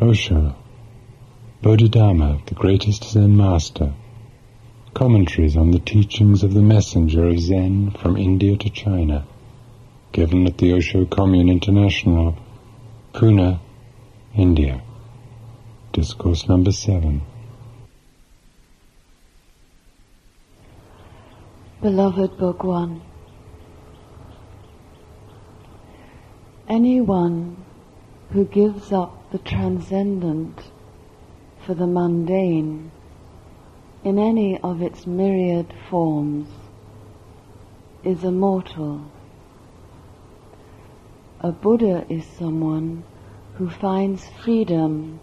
Osho, Bodhidharma, the greatest Zen master. Commentaries on the teachings of the messenger of Zen from India to China, given at the Osho Commune International, Pune, India. Discourse number 7. Beloved Bhagwan, anyone who gives up the transcendent for the mundane in any of its myriad forms is a mortal. A Buddha is someone who finds freedom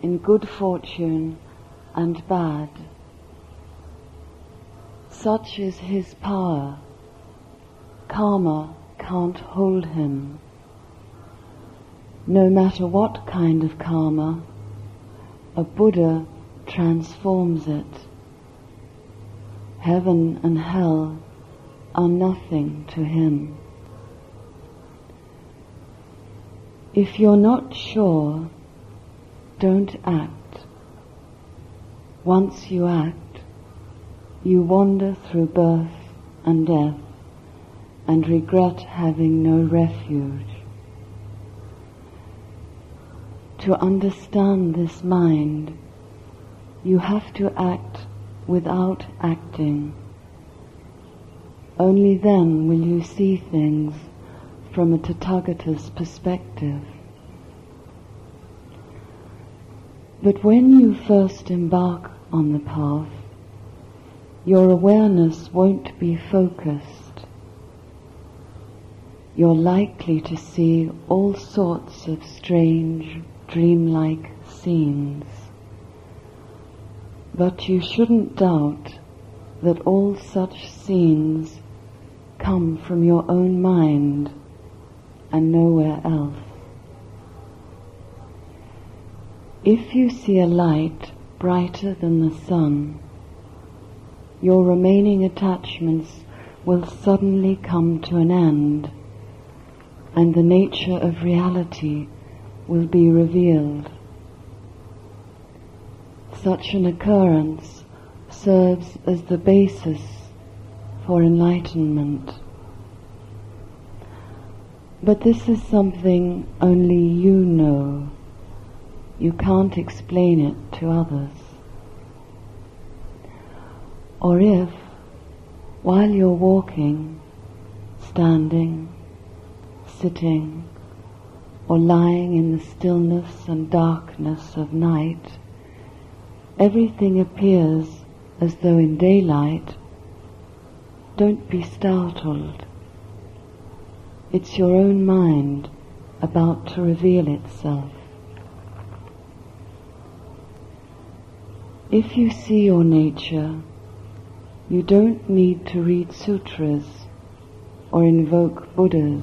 in good fortune and bad. Such is his power. Karma can't hold him. No matter what kind of karma, a Buddha transforms it. Heaven and hell are nothing to him. If you're not sure, don't act. Once you act, you wander through birth and death and regret having no refuge. To understand this mind, you have to act without acting. Only then will you see things from a Tathagata's perspective. But when you first embark on the path, your awareness won't be focused. You're likely to see all sorts of strange, dreamlike scenes. But you shouldn't doubt that all such scenes come from your own mind and nowhere else. If you see a light brighter than the sun, your remaining attachments will suddenly come to an end, and the nature of reality will be revealed. Such an occurrence serves as the basis for enlightenment. But this is something only you know. You can't explain it to others. Or if, while you're walking, standing, sitting, or lying in the stillness and darkness of night, everything appears as though in daylight, don't be startled. It's your own mind about to reveal itself. If you see your nature, you don't need to read sutras or invoke Buddhas.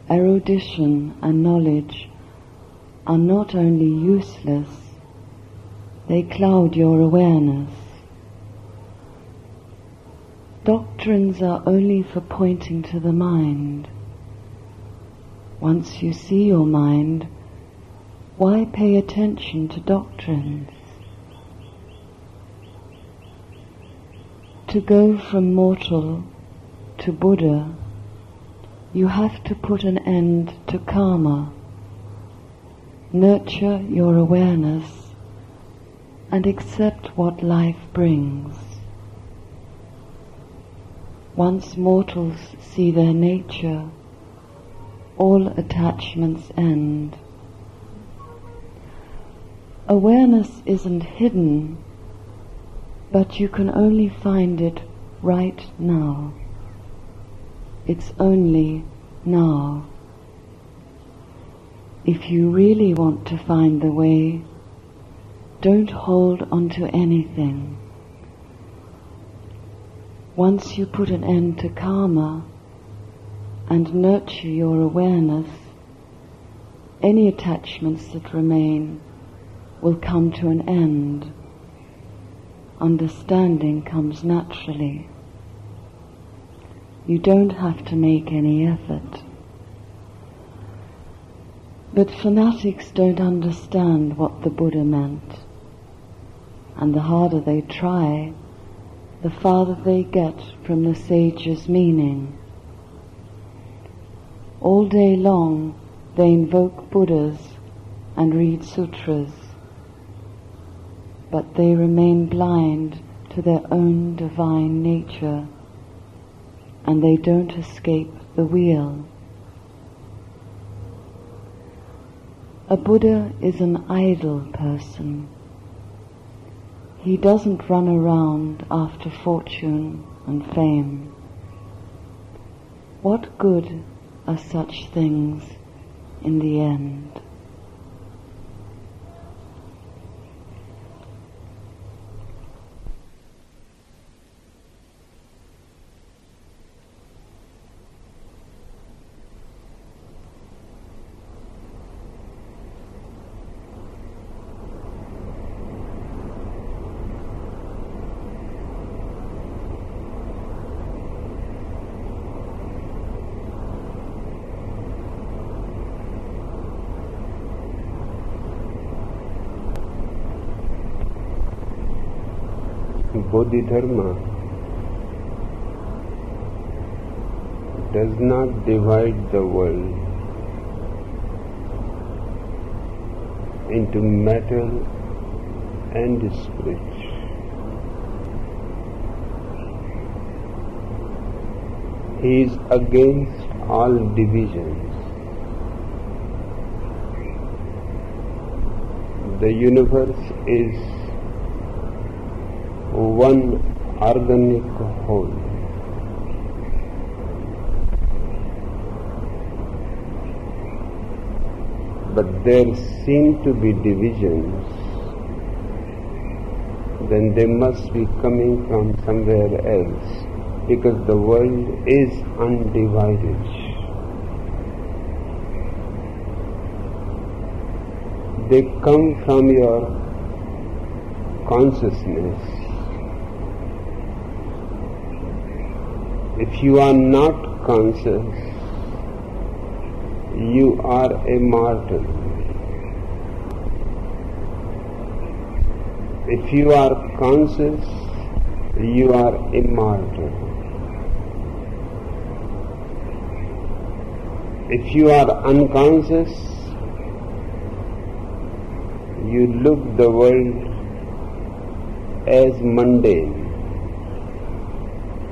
Erudition and knowledge are not only useless, they cloud your awareness. Doctrines are only for pointing to the mind. Once you see your mind, why pay attention to doctrines? To go from mortal to Buddha, you have to put an end to karma, nurture your awareness, and accept what life brings. Once mortals see their nature, all attachments end. Awareness isn't hidden, but you can only find it right now. It's only now. If you really want to find the way, don't hold on to anything. Once you put an end to karma and nurture your awareness, any attachments that remain will come to an end. Understanding comes naturally. You don't have to make any effort. But fanatics don't understand what the Buddha meant, and the harder they try, the farther they get from the sage's meaning. All day long they invoke Buddhas and read sutras, but they remain blind to their own divine nature, and they don't escape the wheel. A Buddha is an idle person. He doesn't run around after fortune and fame. What good are such things in the end? Bodhidharma does not divide the world into matter and spirit. He is against all divisions. The universe is one organic whole. But there seem to be divisions, then they must be coming from somewhere else, because the world is undivided. They come from your consciousness. If you are not conscious, you are a mortal. If you are conscious, you are immortal. If you are unconscious, you look the world as mundane,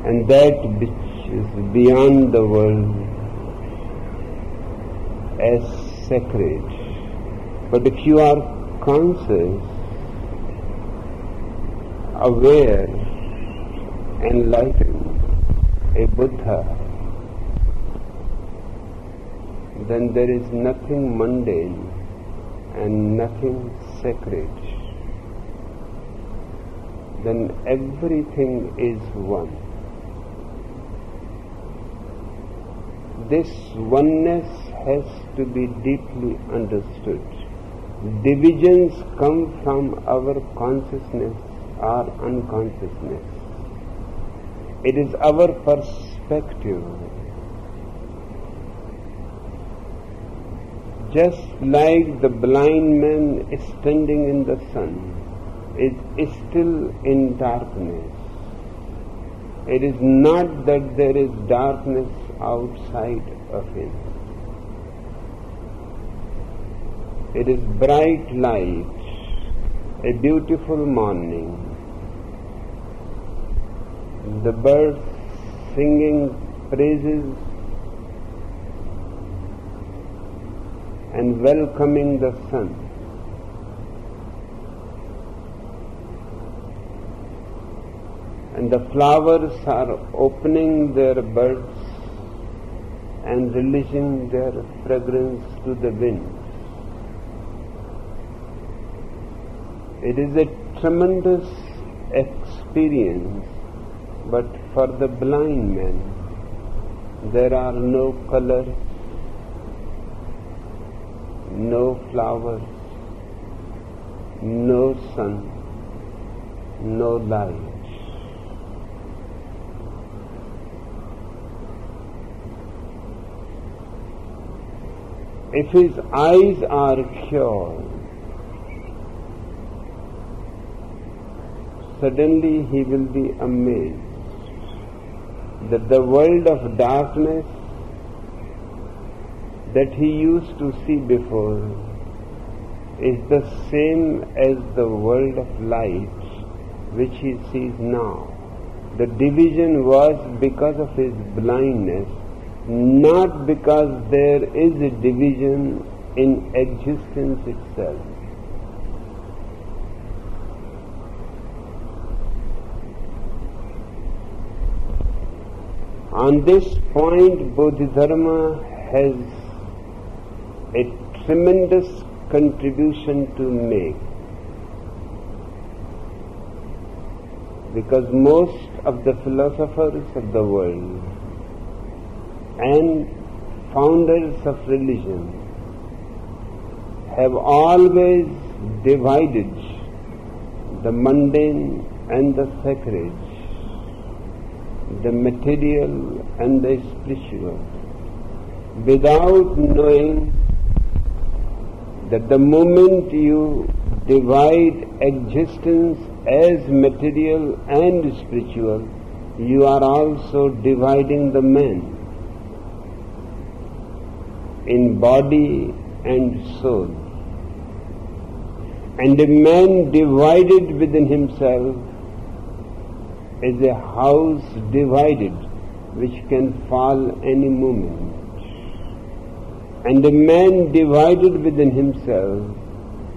and that which is beyond the world as sacred. But if you are conscious, aware, enlightened, a Buddha, then there is nothing mundane and nothing sacred. Then everything is one. This oneness has to be deeply understood. Divisions come from our consciousness or unconsciousness. It is our perspective. Just like the blind man standing in the sun is still in darkness. It is not that there is darkness outside of him. It is bright light, a beautiful morning, the birds singing praises and welcoming the sun. And the flowers are opening their buds and releasing their fragrance to the wind. It is a tremendous experience, but for the blind man, there are no colors, no flowers, no sun, no light. if his eyes are cured, suddenly he will be amazed that the world of darkness that he used to see before is the same as the world of light which he sees now. The division was because of his blindness, not because there is a division in existence itself. On this point, Bodhidharma has a tremendous contribution to make, because most of the philosophers of the world and founders of religion have always divided the mundane and the sacred, the material and the spiritual, without knowing that the moment you divide existence as material and spiritual, you are also dividing the man in body and soul. And a man divided within himself is a house divided which can fall any moment. And a man divided within himself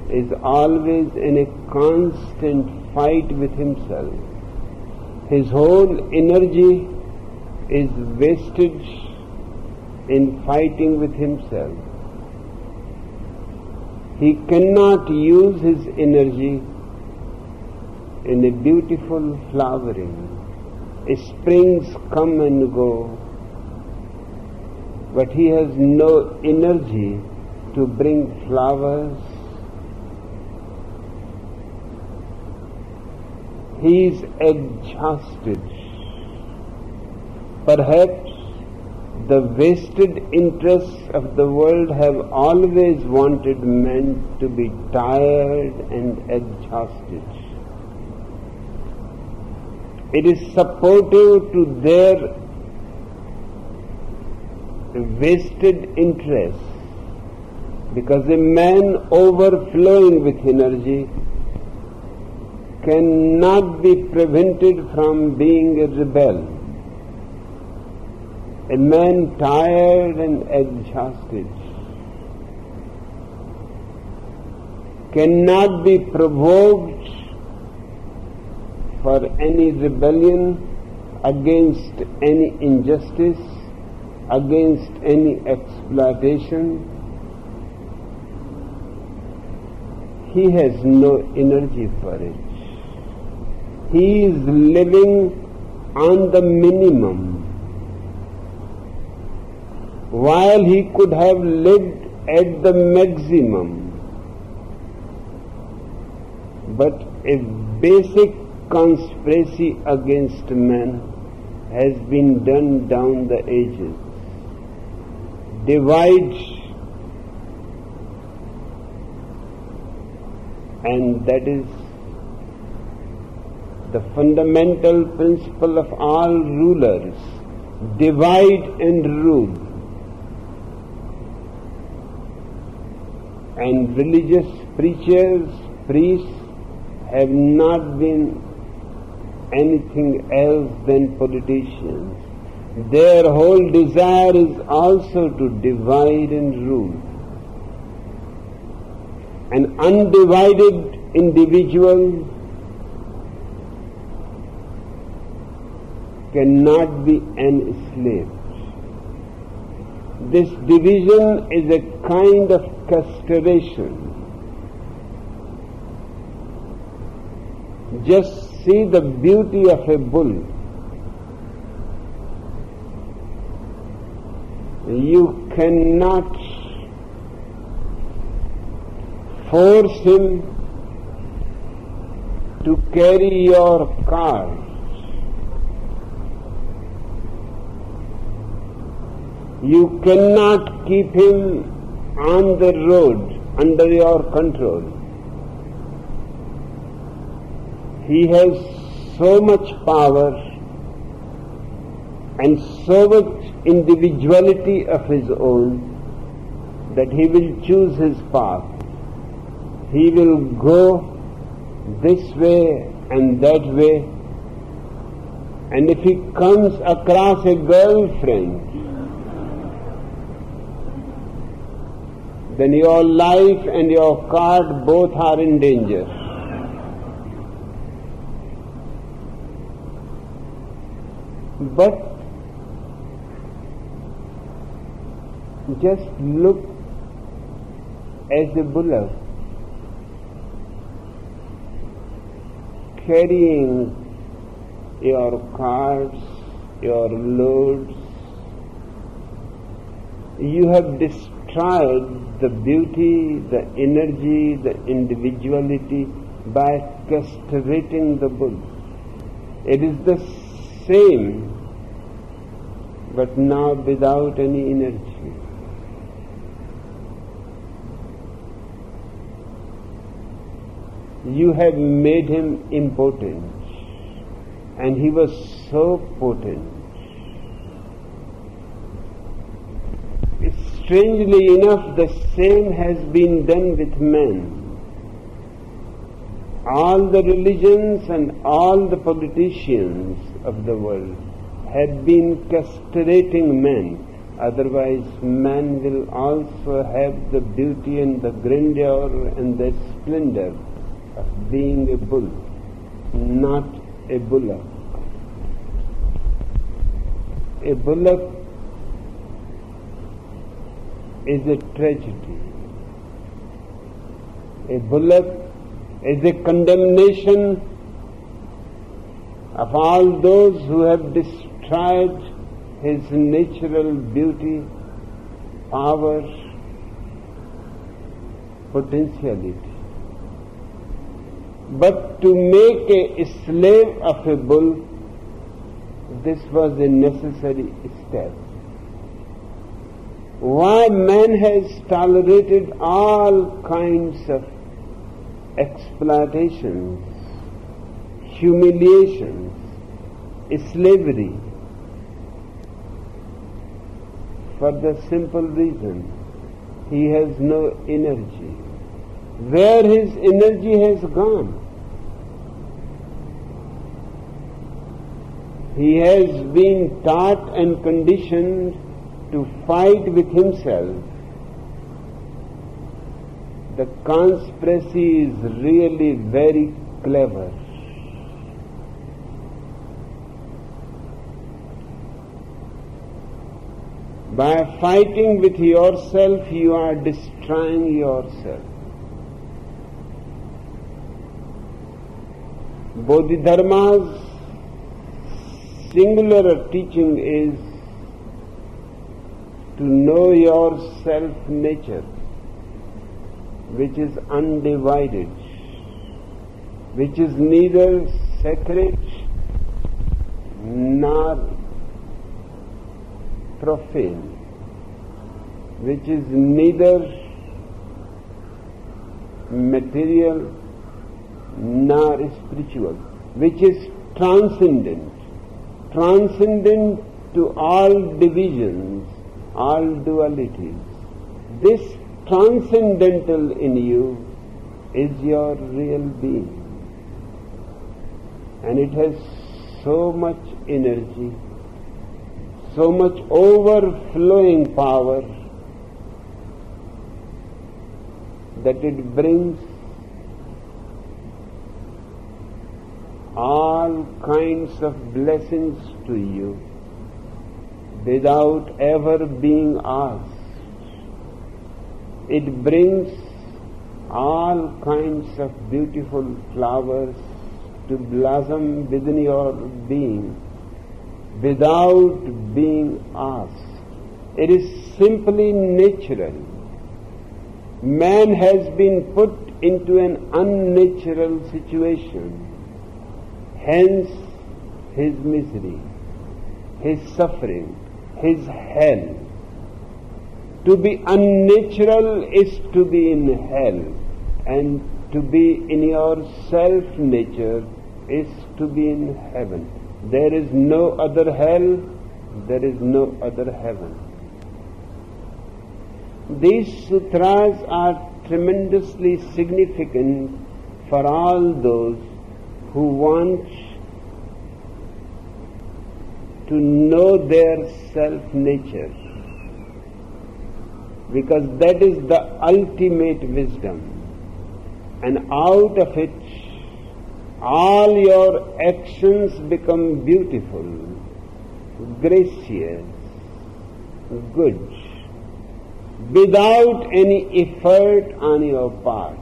is always in a constant fight with himself. His whole energy is wasted in fighting with himself. He cannot use his energy in a beautiful flowering. Springs come and go, but he has no energy to bring flowers. He is exhausted. Perhaps the vested interests of the world have always wanted men to be tired and exhausted. It is supportive to their vested interests, because a man overflowing with energy cannot be prevented from being a rebel. A man tired and exhausted cannot be provoked for any rebellion against any injustice, against any exploitation. He has no energy for it. He is living on the minimum, while he could have lived at the maximum. But a basic conspiracy against man has been done down the ages. Divide, and that is the fundamental principle of all rulers. Divide and rule. And religious preachers, priests have not been anything else than politicians. Their whole desire is also to divide and rule. An undivided individual cannot be enslaved. This division is a kind of castration. Just see the beauty of a bull. You cannot force him to carry your cart. You cannot keep him on the road under your control. He has so much power and so much individuality of his own that he will choose his path. He will go this way and that way, and if he comes across a girlfriend, then your life and your cart both are in danger. But just look as a bullock carrying your carts, your loads. You have destroyed the beauty, the energy, the individuality by castrating the bull. It is the same, but now without any energy. You have made him impotent, and he was so potent. Strangely enough, the same has been done with men. All the religions and all the politicians of the world have been castrating men. Otherwise, man will also have the beauty and the grandeur and the splendor of being a bull, not a bullock. A bullock is a tragedy. A bullock is a condemnation of all those who have destroyed his natural beauty, power, potentiality. But to make a slave of a bull, this was a necessary step. Why man has tolerated all kinds of exploitations, humiliations, slavery? For the simple reason, he has no energy. Where his energy has gone? He has been taught and conditioned to fight with himself. The conspiracy is really very clever. By fighting with yourself, you are destroying yourself. Bodhidharma's singular teaching is to know your self-nature, which is undivided, which is neither sacred nor profane, which is neither material nor spiritual, which is transcendent to all divisions, all dualities. This transcendental in you is your real being, and it has so much energy, so much overflowing power that it brings all kinds of blessings to you without ever being asked. It brings all kinds of beautiful flowers to blossom within your being without being asked. It is simply natural. Man has been put into an unnatural situation. Hence his misery, his suffering, his hell. To be unnatural is to be in hell, and to be in your self-nature is to be in heaven. There is no other hell, there is no other heaven. These sutras are tremendously significant for all those who want to know their self-nature, because that is the ultimate wisdom, and out of it all your actions become beautiful, gracious, good, without any effort on your part,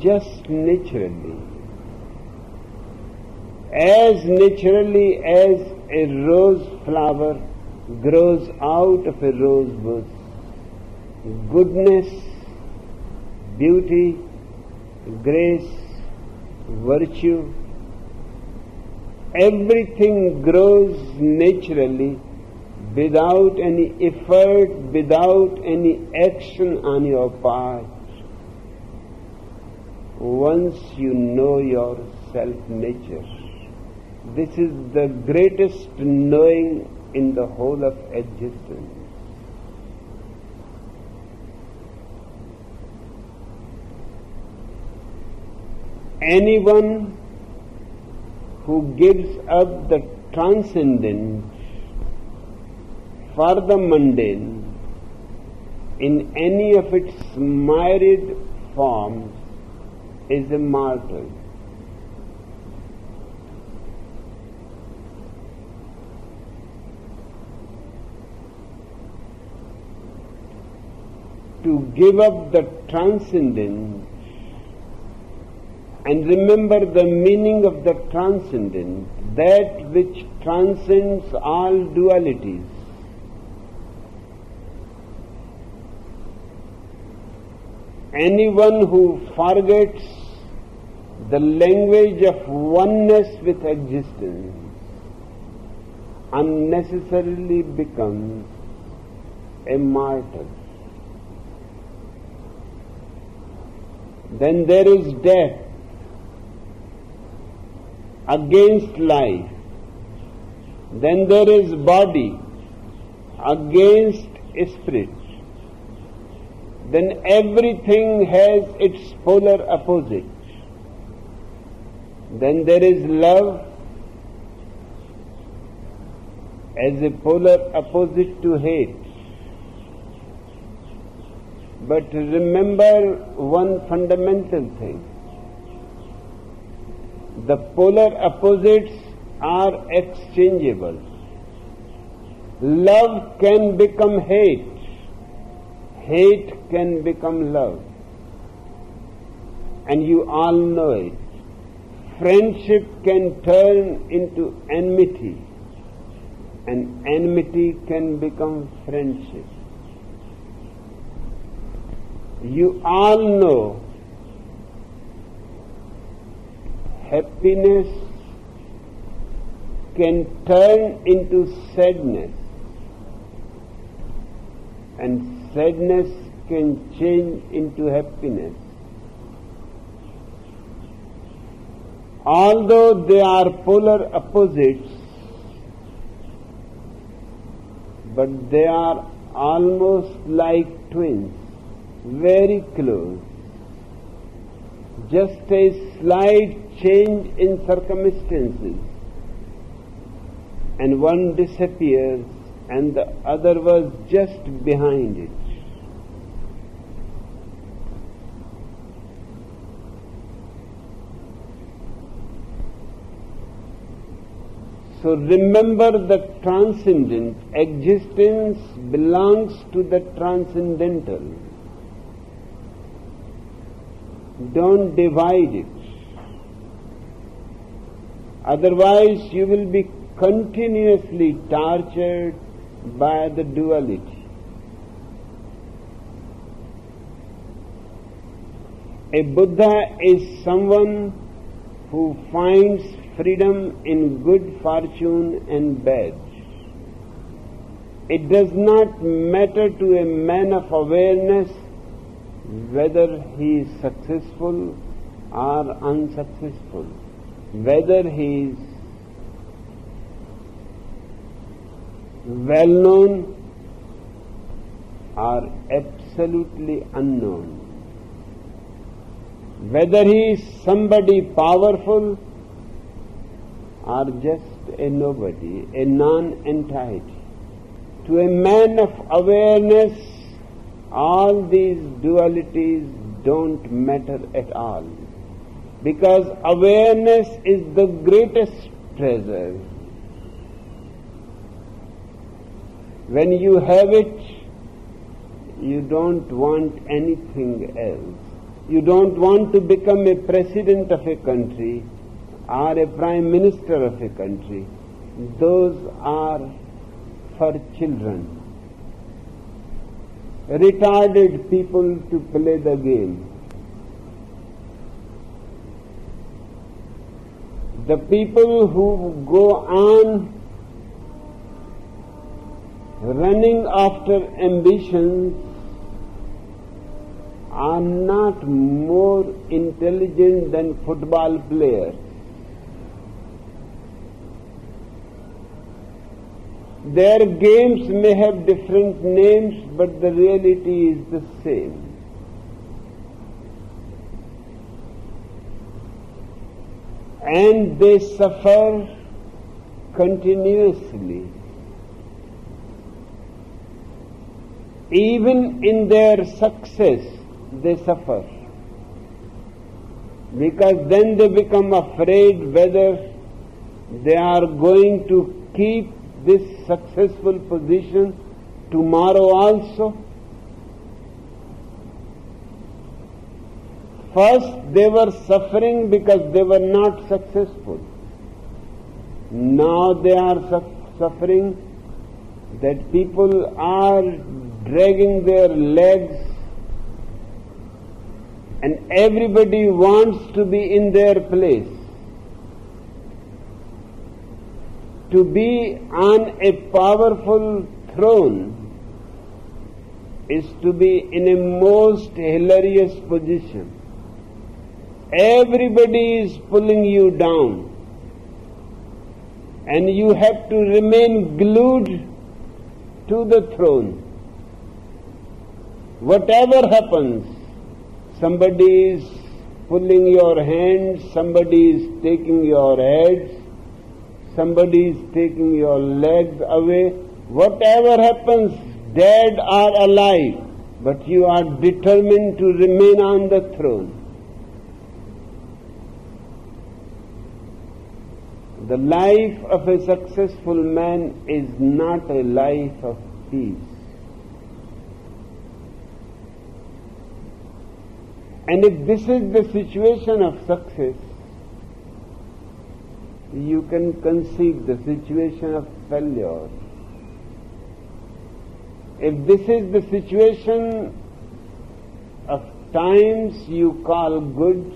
just naturally. As naturally as a rose flower grows out of a rose bush, goodness, beauty, grace, virtue, everything grows naturally without any effort, without any action on your part. Once you know your self-nature, this is the greatest knowing in the whole of existence. Anyone who gives up the transcendent for the mundane in any of its myriad forms is a martyr. To give up the transcendent and remember the meaning of the transcendent, that which transcends all dualities. Anyone who forgets the language of oneness with existence unnecessarily becomes a martyr. Then there is death against life. Then there is body against spirit. Then everything has its polar opposite. Then there is love as a polar opposite to hate. But remember one fundamental thing. The polar opposites are exchangeable. Love can become hate. Hate can become love. And you all know it. Friendship can turn into enmity. And enmity can become friendship. You all know happiness can turn into sadness, and sadness can change into happiness. Although they are polar opposites, but they are almost like twins, very close. Just a slight change in circumstances, and one disappears and the other was just behind it. So remember the transcendent. Existence belongs to the transcendental. Don't divide it. Otherwise you will be continuously tortured by the duality. A Buddha is someone who finds freedom in good fortune and bad. It does not matter to a man of awareness whether he is successful or unsuccessful, whether he is well known or absolutely unknown, whether he is somebody powerful or just a nobody, a non-entity. To a man of awareness, all these dualities don't matter at all, because awareness is the greatest treasure. When you have it, you don't want anything else. You don't want to become a president of a country or a prime minister of a country. Those are for children, retarded people to play the game. The people who go on running after ambitions are not more intelligent than football players. Their games may have different names, but the reality is the same. And they suffer continuously. Even in their success, they suffer. Because then they become afraid whether they are going to keep this successful position tomorrow also. First, they were suffering because they were not successful. Now they are suffering that people are dragging their legs and everybody wants to be in their place. To be on a powerful throne is to be in a most hilarious position. Everybody is pulling you down, and you have to remain glued to the throne. Whatever happens, somebody is pulling your hands, somebody is taking your heads, somebody is taking your legs away. Whatever happens, dead or alive, but you are determined to remain on the throne. The life of a successful man is not a life of peace. And if this is the situation of success, you can conceive the situation of failure. If this is the situation of times you call good,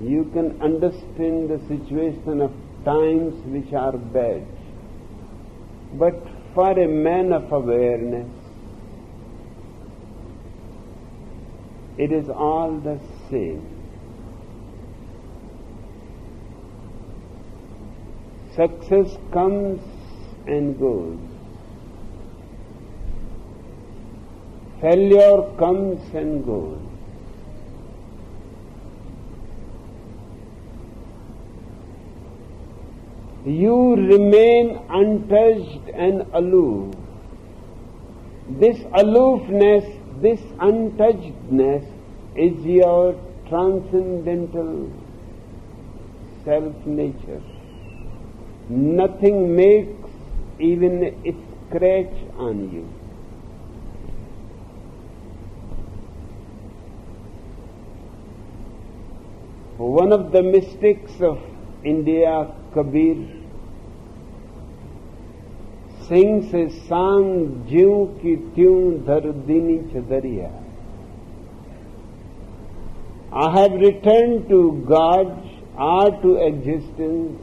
you can understand the situation of times which are bad. But for a man of awareness, it is all the same. Success comes and goes. Failure comes and goes. You remain untouched and aloof. This aloofness, this untouchedness is your transcendental self-nature. Nothing makes even a scratch on you. One of the mystics of India, Kabir, sings a song, Jiu ki Tyun Dhardini Chadariya. I have returned to God or to existence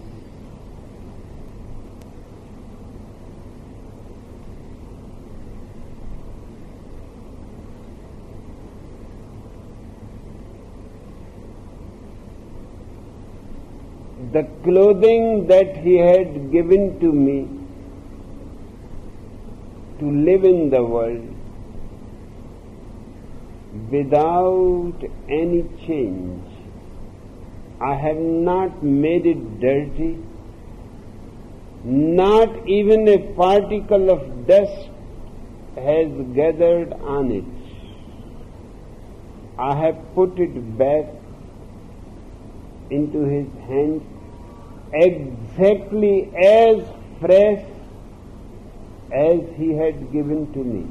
the clothing that he had given to me to live in the world without any change. I have not made it dirty. Not even a particle of dust has gathered on it. I have put it back into his hands exactly as fresh as he had given to me.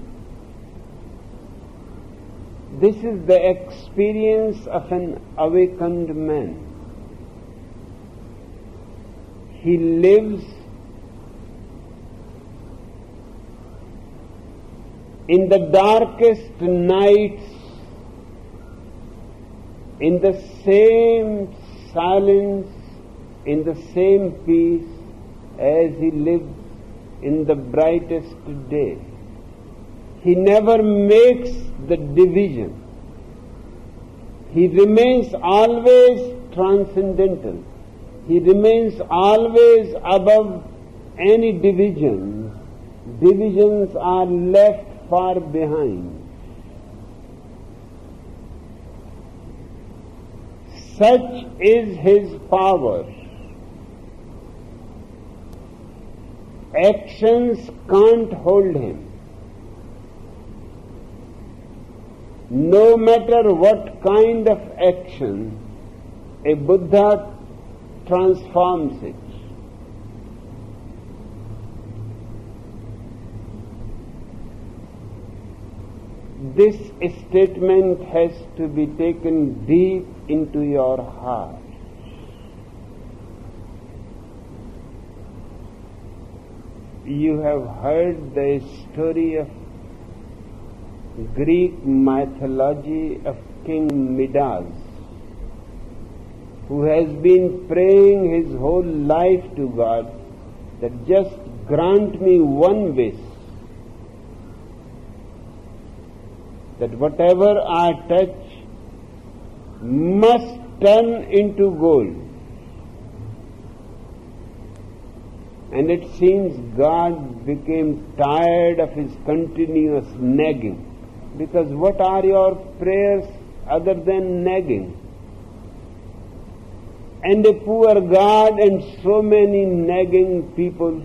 This is the experience of an awakened man. He lives in the darkest nights in the same silence, in the same peace as he lives in the brightest day. He never makes the division. He remains always transcendental. He remains always above any divisions. Divisions are left far behind. Such is his power. Actions can't hold him. No matter what kind of action, a Buddha transforms it. This statement has to be taken deep into your heart. You have heard the story of Greek mythology of King Midas, who has been praying his whole life to God that just grant me one wish, that whatever I touch must turn into gold. And it seems God became tired of his continuous nagging, because what are your prayers other than nagging? And a poor God and so many nagging people.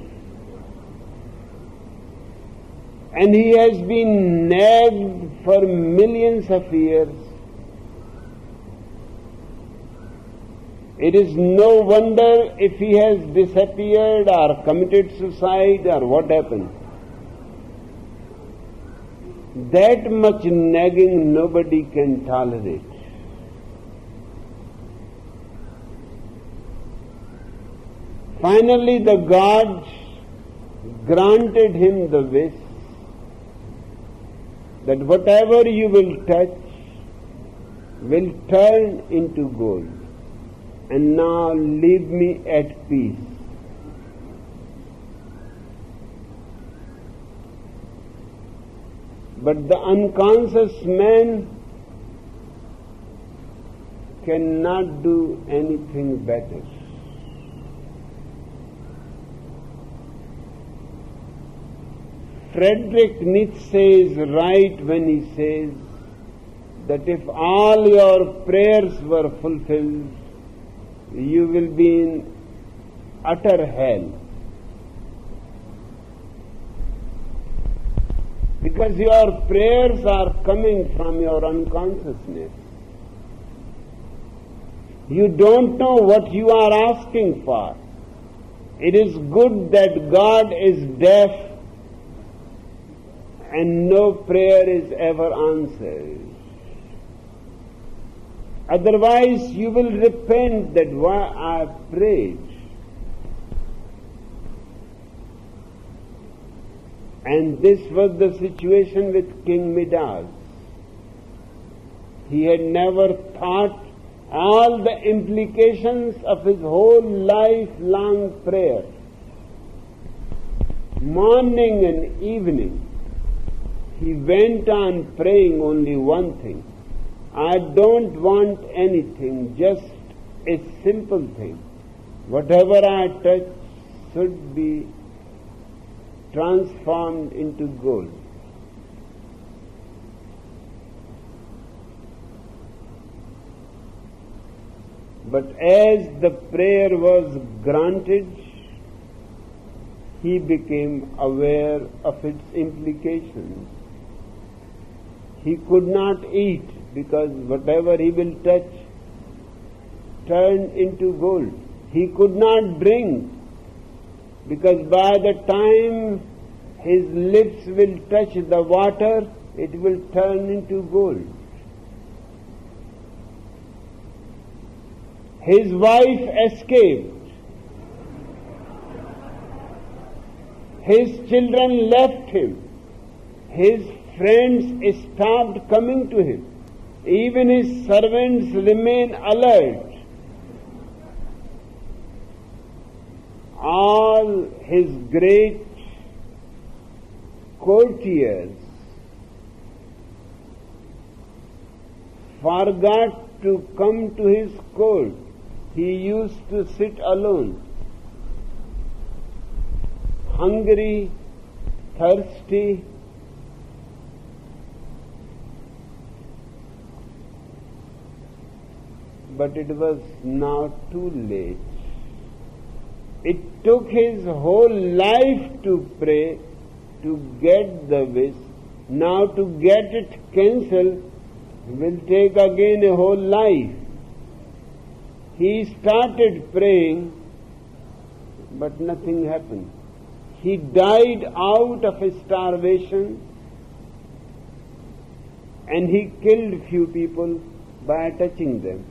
And he has been nagged for millions of years. It is no wonder if he has disappeared or committed suicide or what happened. That much nagging nobody can tolerate. Finally, the gods granted him the wish that whatever you will touch will turn into gold. And now leave me at peace. But the unconscious man cannot do anything better. Friedrich Nietzsche is right when he says that if all your prayers were fulfilled, you will be in utter hell. Because your prayers are coming from your unconsciousness. You don't know what you are asking for. It is good that God is deaf and no prayer is ever answered. Otherwise, you will repent that why I prayed. And this was the situation with King Midas. He had never thought all the implications of his whole lifelong prayer. Morning and evening, he went on praying only one thing. I don't want anything, just a simple thing. Whatever I touch should be transformed into gold. But as the prayer was granted, he became aware of its implications. He could not eat because whatever he will touch turned into gold. He could not drink because by the time his lips will touch the water, it will turn into gold. His wife escaped. His children left him. His friends stopped coming to him. Even his servants remain alert. All his great courtiers forgot to come to his court. He used to sit alone, hungry, thirsty, but it was now too late. It took his whole life to pray, to get the wish. Now to get it cancelled will take again a whole life. He started praying, but nothing happened. He died out of starvation, and he killed few people by touching them.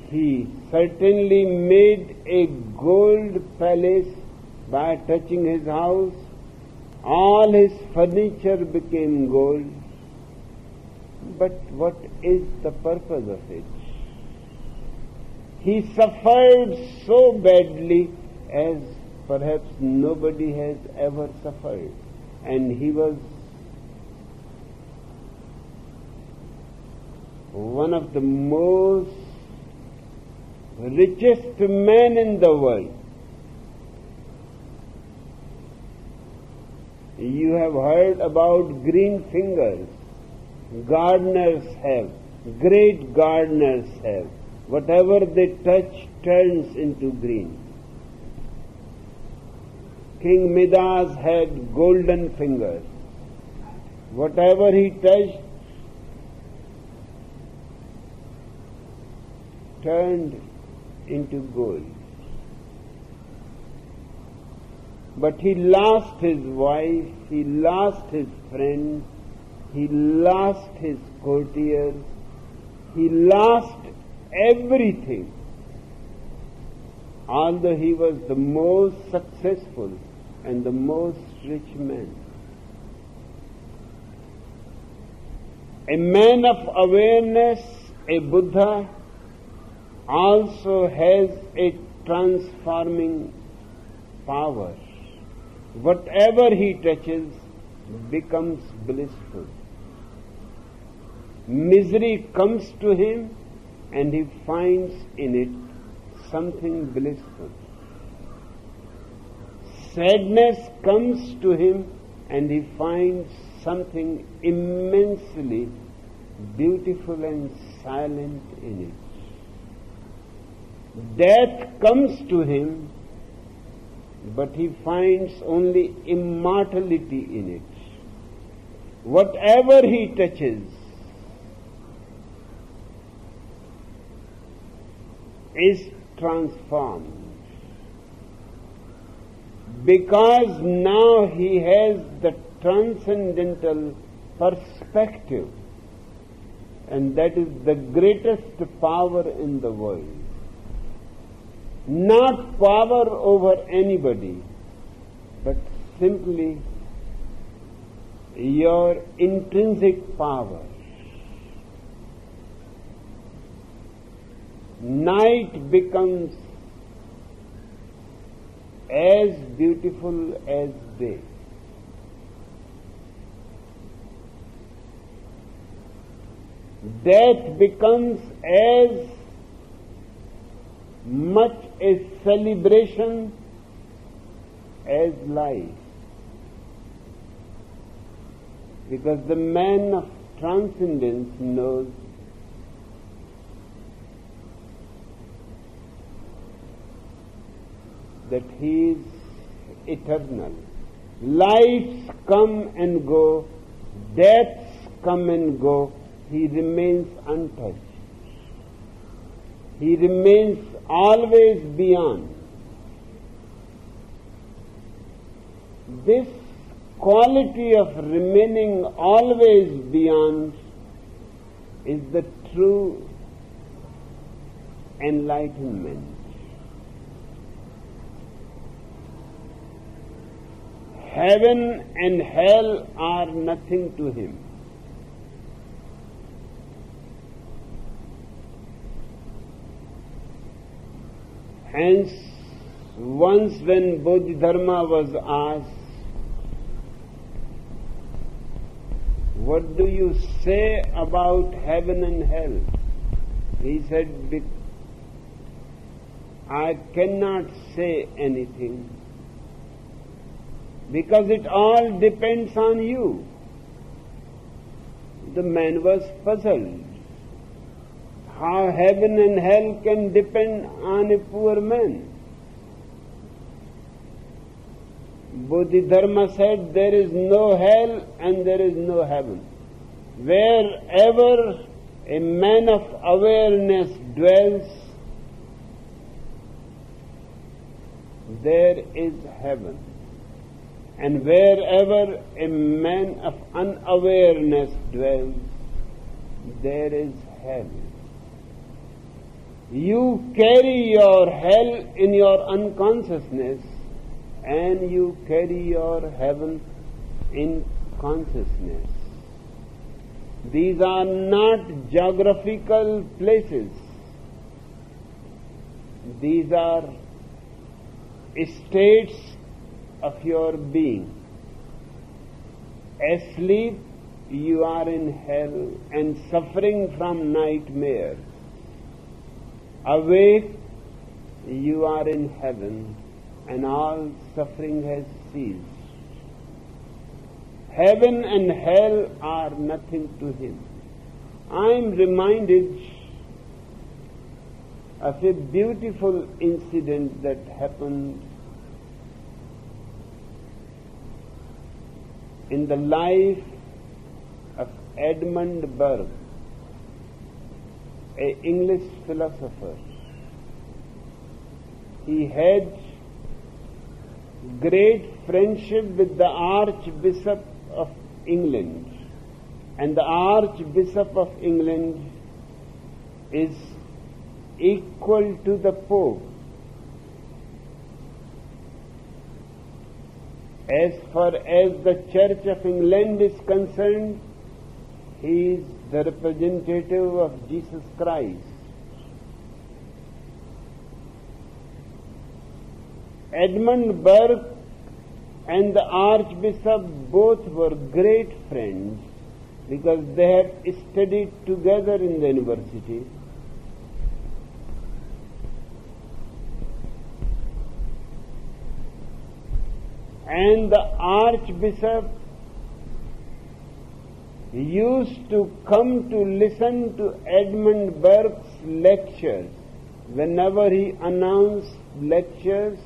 He certainly made a gold palace by touching his house. All his furniture became gold. But what is the purpose of it? He suffered so badly as perhaps nobody has ever suffered. And he was one of the most richest men in the world. You have heard about green fingers. Gardeners have, great gardeners have. Whatever they touch turns into green. King Midas had golden fingers. Whatever he touched turned into gold. But he lost his wife, he lost his friends, he lost his courtiers, he lost everything. Although he was the most successful and the most rich man. A man of awareness, a Buddha, also has a transforming power. Whatever he touches becomes blissful. Misery comes to him and he finds in it something blissful. Sadness comes to him and he finds something immensely beautiful and silent in it. Death comes to him, but he finds only immortality in it. Whatever he touches is transformed. Because now he has the transcendental perspective, and that is the greatest power in the world. Not power over anybody, but simply your intrinsic power. Night becomes as beautiful as day. death becomes as much a celebration as life. Because the man of transcendence knows that he is eternal. Lives come and go, deaths come and go, he remains untouched. He remains always beyond. This quality of remaining always beyond is the true enlightenment. Heaven and hell are nothing to him. Hence, once when Bodhidharma was asked, "What do you say about heaven and hell?" He said, "I cannot say anything, because it all depends on you." The man was puzzled. How heaven and hell can depend on a poor man? Bodhidharma said, there is no hell and there is no heaven. Wherever a man of awareness dwells, there is heaven. And wherever a man of unawareness dwells, there is hell. You carry your hell in your unconsciousness, and you carry your heaven in consciousness. These are not geographical places. These are states of your being. Asleep, you are in hell and suffering from nightmares. Awake, you are in heaven and all suffering has ceased. Heaven and hell are nothing to him. I am reminded of a beautiful incident that happened in the life of Edmund Burke, an English philosopher. He had great friendship with the Archbishop of England, and the Archbishop of England is equal to the Pope. As far as the Church of England is concerned, he is the representative of Jesus Christ. Edmund Burke and the Archbishop both were great friends because they had studied together in the university. And the Archbishop used to come to listen to Edmund Burke's lectures. Whenever he announced lectures,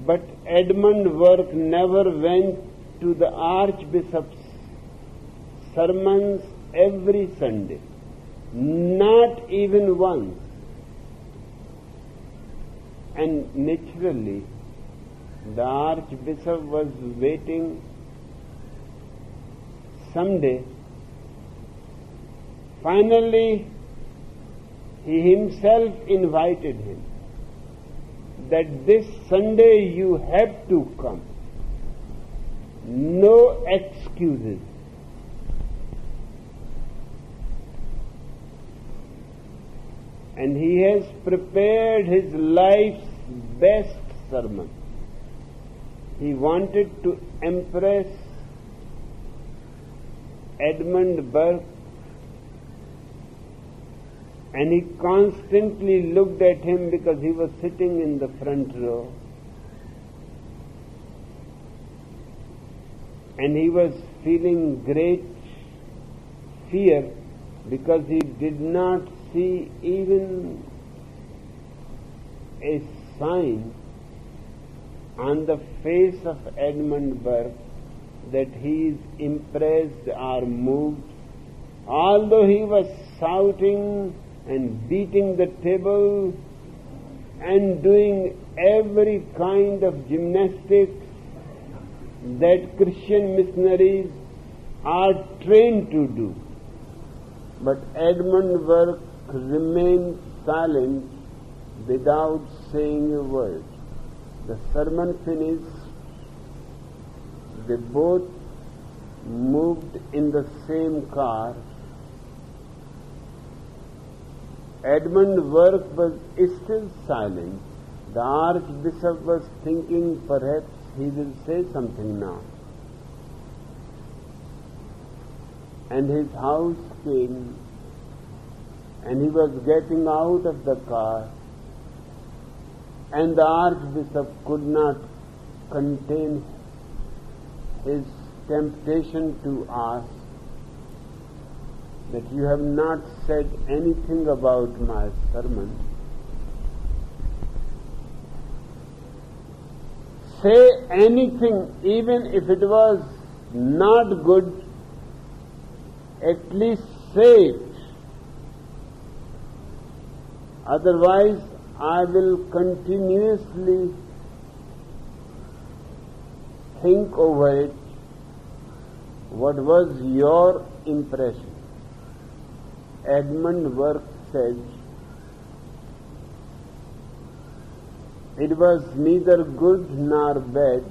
but Edmund Burke never went to the Archbishop's sermons every Sunday, not even once. And naturally, the Archbishop was waiting someday. Finally, he himself invited him that this Sunday you have to come. No excuses. And he has prepared his life's best sermon. He wanted to impress Edmund Burke, and he constantly looked at him because he was sitting in the front row. And he was feeling great fear because he did not see even a sign on the face of Edmund Burke that he is impressed or moved, although he was shouting and beating the table and doing every kind of gymnastics that Christian missionaries are trained to do. But Edmund Burke remained silent without saying a word. The sermon finished. They both moved in the same car. Edmund Burke was still silent. The Archbishop was thinking perhaps he will say something now. And his house came, and he was getting out of the car, and the Archbishop could not contain his temptation to ask that you have not said anything about my sermon. Say anything, even if it was not good, at least say it. Otherwise, I will continuously think over it. What was your impression? Edmund Burke said, it was neither good nor bad,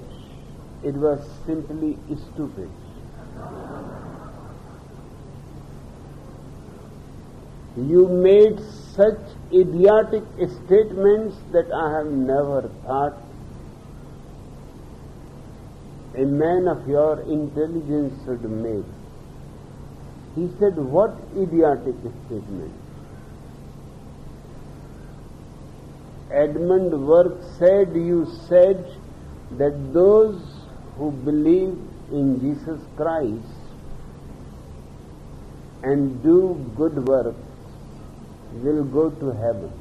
it was simply stupid. You made such idiotic statements that I have never thought a man of your intelligence should make. He said, what idiotic statement? Edmund Burke said, you said that those who believe in Jesus Christ and do good works will go to heaven.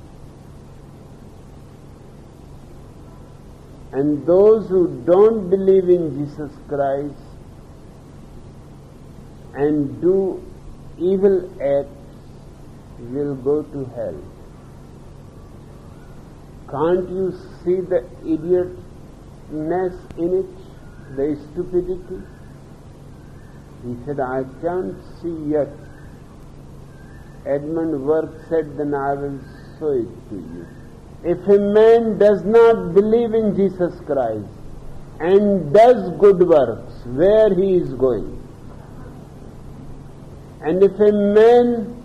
And those who don't believe in Jesus Christ and do evil acts will go to hell. Can't you see the idiotness in it, the stupidity? He said, I can't see yet. Edmund Burke said, then I will show it to you. If a man does not believe in Jesus Christ and does good works, where he is going? And if a man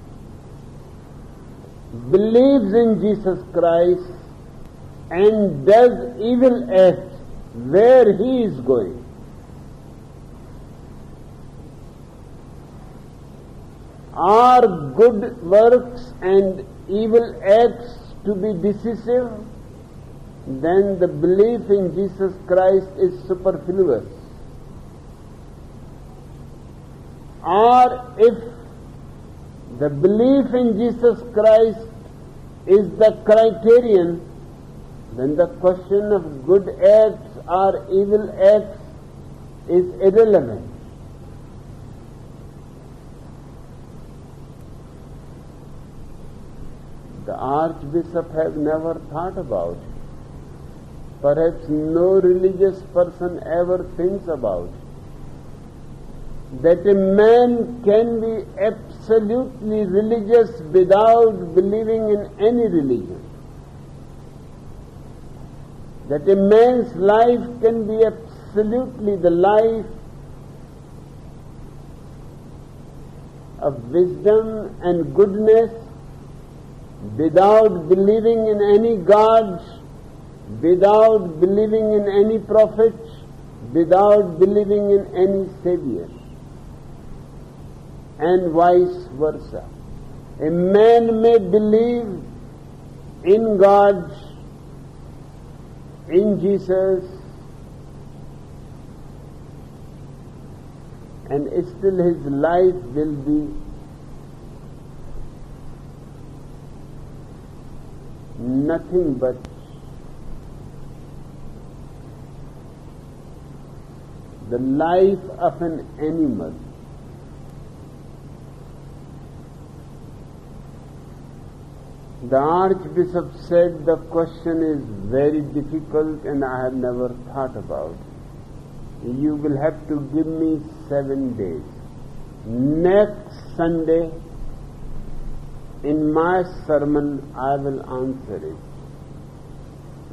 believes in Jesus Christ and does evil acts, where he is going? Are good works and evil acts to be decisive? Then the belief in Jesus Christ is superfluous. Or if the belief in Jesus Christ is the criterion, then the question of good acts or evil acts is irrelevant. The Archbishop has never thought about it. Perhaps no religious person ever thinks about it. That a man can be absolutely religious without believing in any religion. That a man's life can be absolutely the life of wisdom and goodness without believing in any God, without believing in any prophet, without believing in any savior. and vice versa. A man may believe in God, in Jesus, and still his life will be nothing but the life of an animal. The Archbishop said the question is very difficult and I have never thought about it. You will have to give me 7 days. Next Sunday, in my sermon, I will answer it.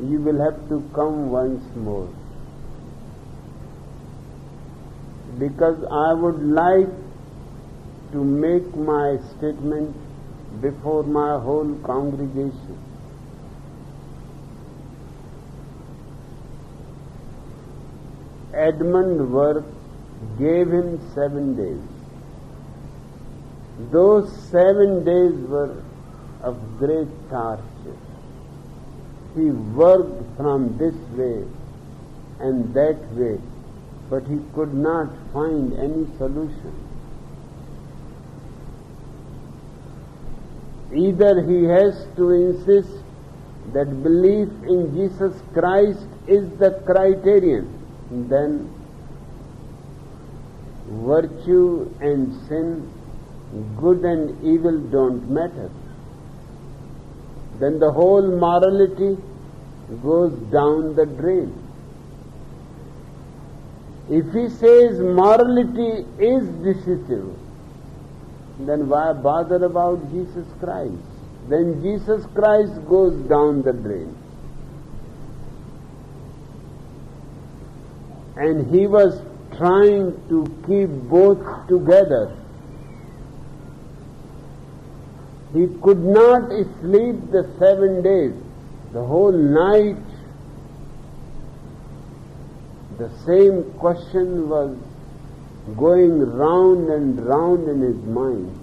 You will have to come once more. Because I would like to make my statement before my whole congregation. Edmund Burke gave him 7 days. Those 7 days were of great torture. He worked from this way and that way, but he could not find any solution. Either he has to insist that belief in Jesus Christ is the criterion, then virtue and sin, good and evil don't matter. Then the whole morality goes down the drain. If he says morality is decisive, then why bother about Jesus Christ? Then Jesus Christ goes down the drain. And he was trying to keep both together. He could not sleep the 7 days. The whole night, the same question was going round and round in his mind.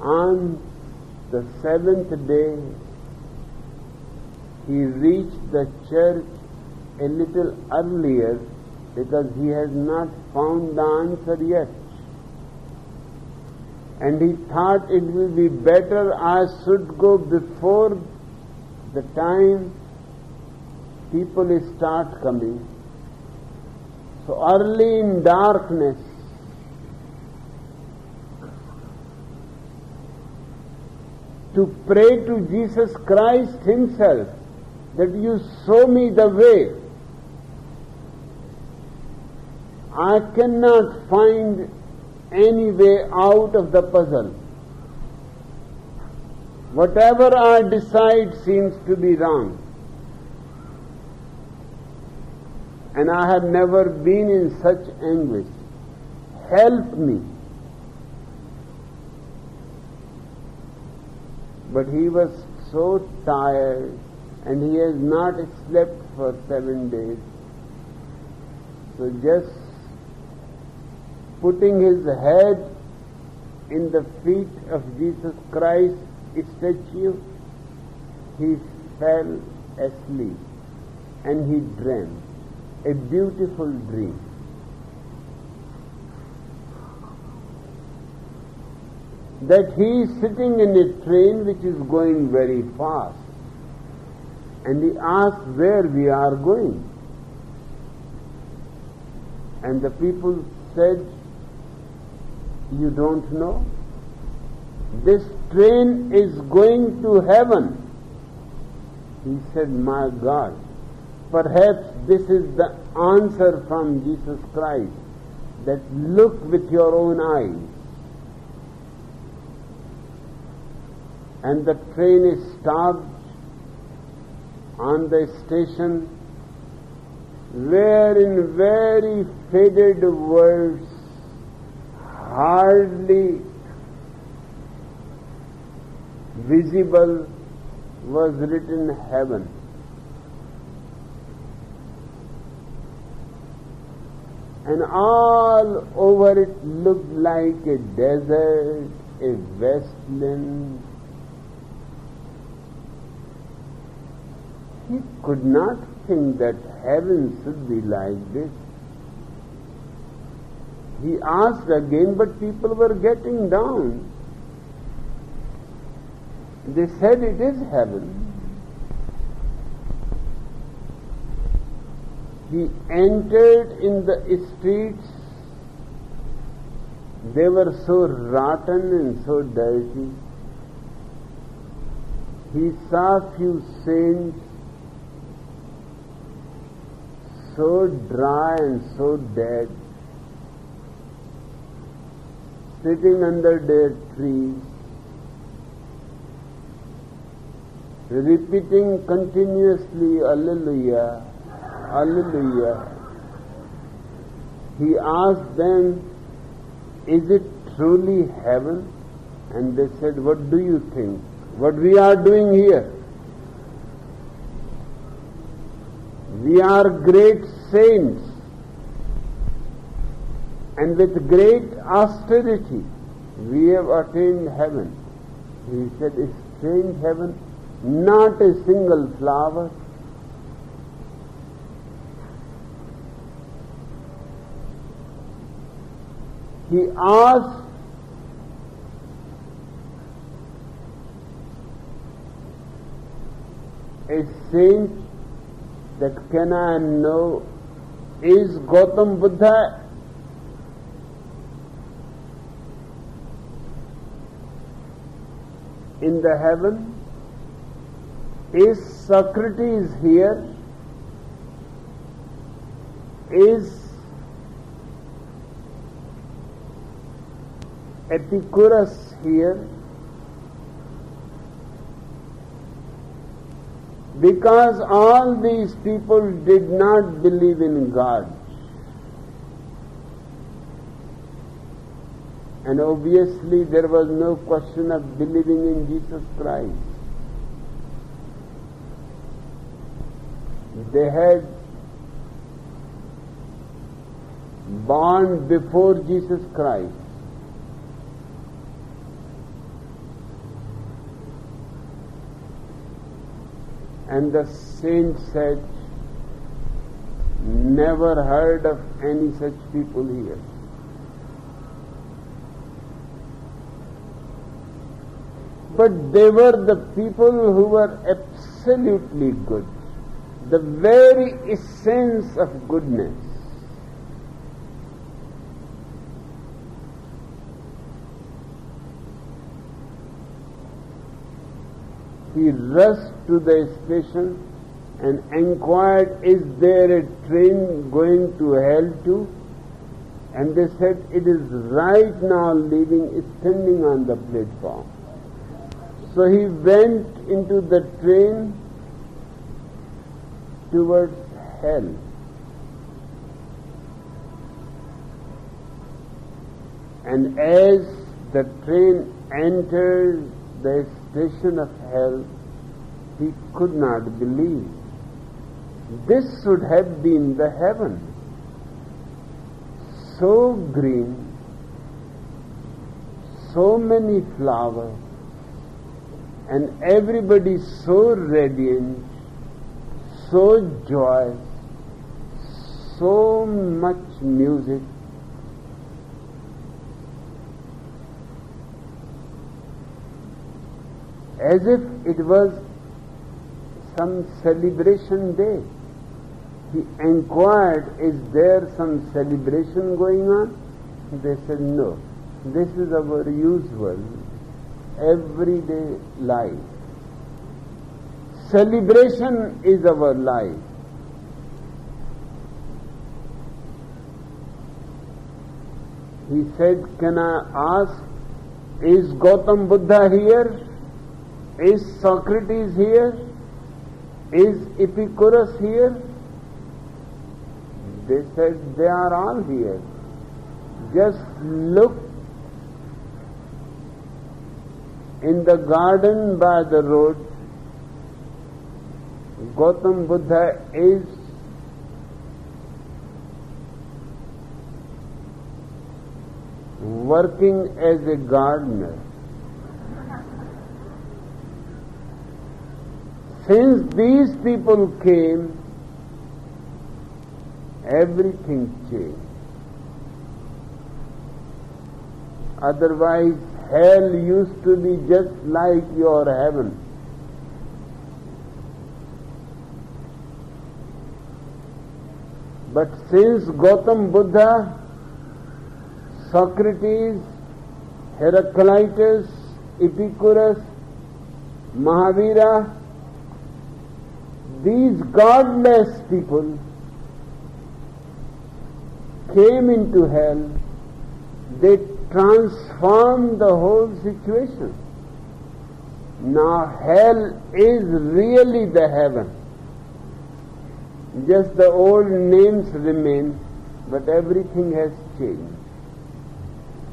On the 7th day, he reached the church a little earlier because he has not found the answer yet. And he thought it will be better I should go before the time people start coming. So early in darkness, to pray to Jesus Christ himself that you show me the way. I cannot find any way out of the puzzle. Whatever I decide seems to be wrong. And I have never been in such anguish. Help me. But he was so tired and he has not slept for 7 days. So just putting his head in the feet of Jesus Christ statue, he fell asleep and he dreamed a beautiful dream. That he is sitting in a train which is going very fast, and he asked where we are going. And the people said, you don't know? This train is going to heaven. He said, my God, perhaps this is the answer from Jesus Christ, that look with your own eyes. And the train is stopped on the station, where in very faded words, hardly visible, was written heaven. and all over it looked like a desert, a wasteland. He could not think that heaven should be like this. He asked again, but people were getting down. They said it is heaven. He entered in the streets. They were so rotten and so dirty. He saw few saints so dry and so dead, sitting under their trees, repeating continuously, Alleluia, Alleluia. He asked them, is it truly heaven? And they said, what do you think? What we are doing here? We are great saints, and with great austerity we have attained heaven. He said, a strange heaven, not a single flower. He asked, a saint, that can I know, is Gautam Buddha in the heaven? Is Socrates here? Is Epicurus here? Because all these people did not believe in God. And obviously there was no question of believing in Jesus Christ. They had born before Jesus Christ. And the saint said, never heard of any such people here. But they were the people who were absolutely good, the very essence of goodness. He rushed to the station and inquired, is there a train going to hell too? And they said, it is right now leaving, standing on the platform. So he went into the train towards hell. And as the train entered the station of hell, he could not believe. This should have been the heaven. So green, so many flowers, and everybody so radiant, so joyous, so much music. As if it was some celebration day. He inquired, is there some celebration going on? They said, no, this is our usual, everyday life. Celebration is our life. He said, can I ask, is Gautam Buddha here? Is Socrates here? Is Epicurus here? They said, they are all here. Just look in the garden by the road. Gautam Buddha is working as a gardener. Since these people came, everything changed. Otherwise, hell used to be just like your heaven. But since Gautam Buddha, Socrates, Heraclitus, Epicurus, Mahavira, these godless people came into hell, they transformed the whole situation. Now hell is really the heaven. Just the old names remain, but everything has changed.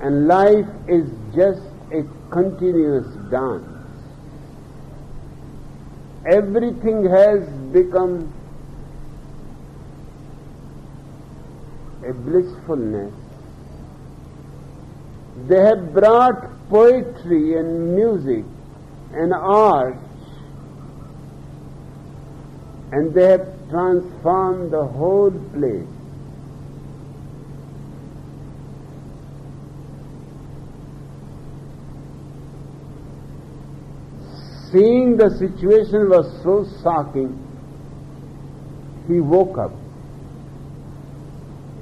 And life is just a continuous dance. Everything has become a blissfulness. They have brought poetry and music and art, and they have transformed the whole place. Seeing the situation was so shocking, he woke up.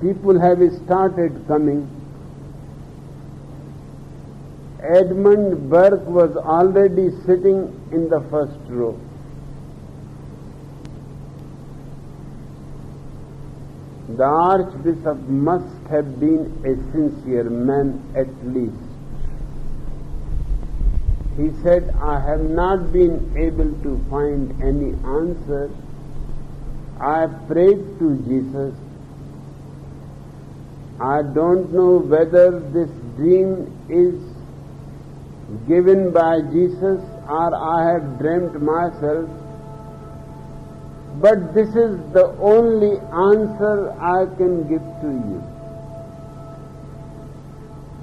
People have started coming. Edmund Burke was already sitting in the first row. The Archbishop must have been a sincere man at least. He said, I have not been able to find any answer. I prayed to Jesus. I don't know whether this dream is given by Jesus or I have dreamt myself. But this is the only answer I can give to you.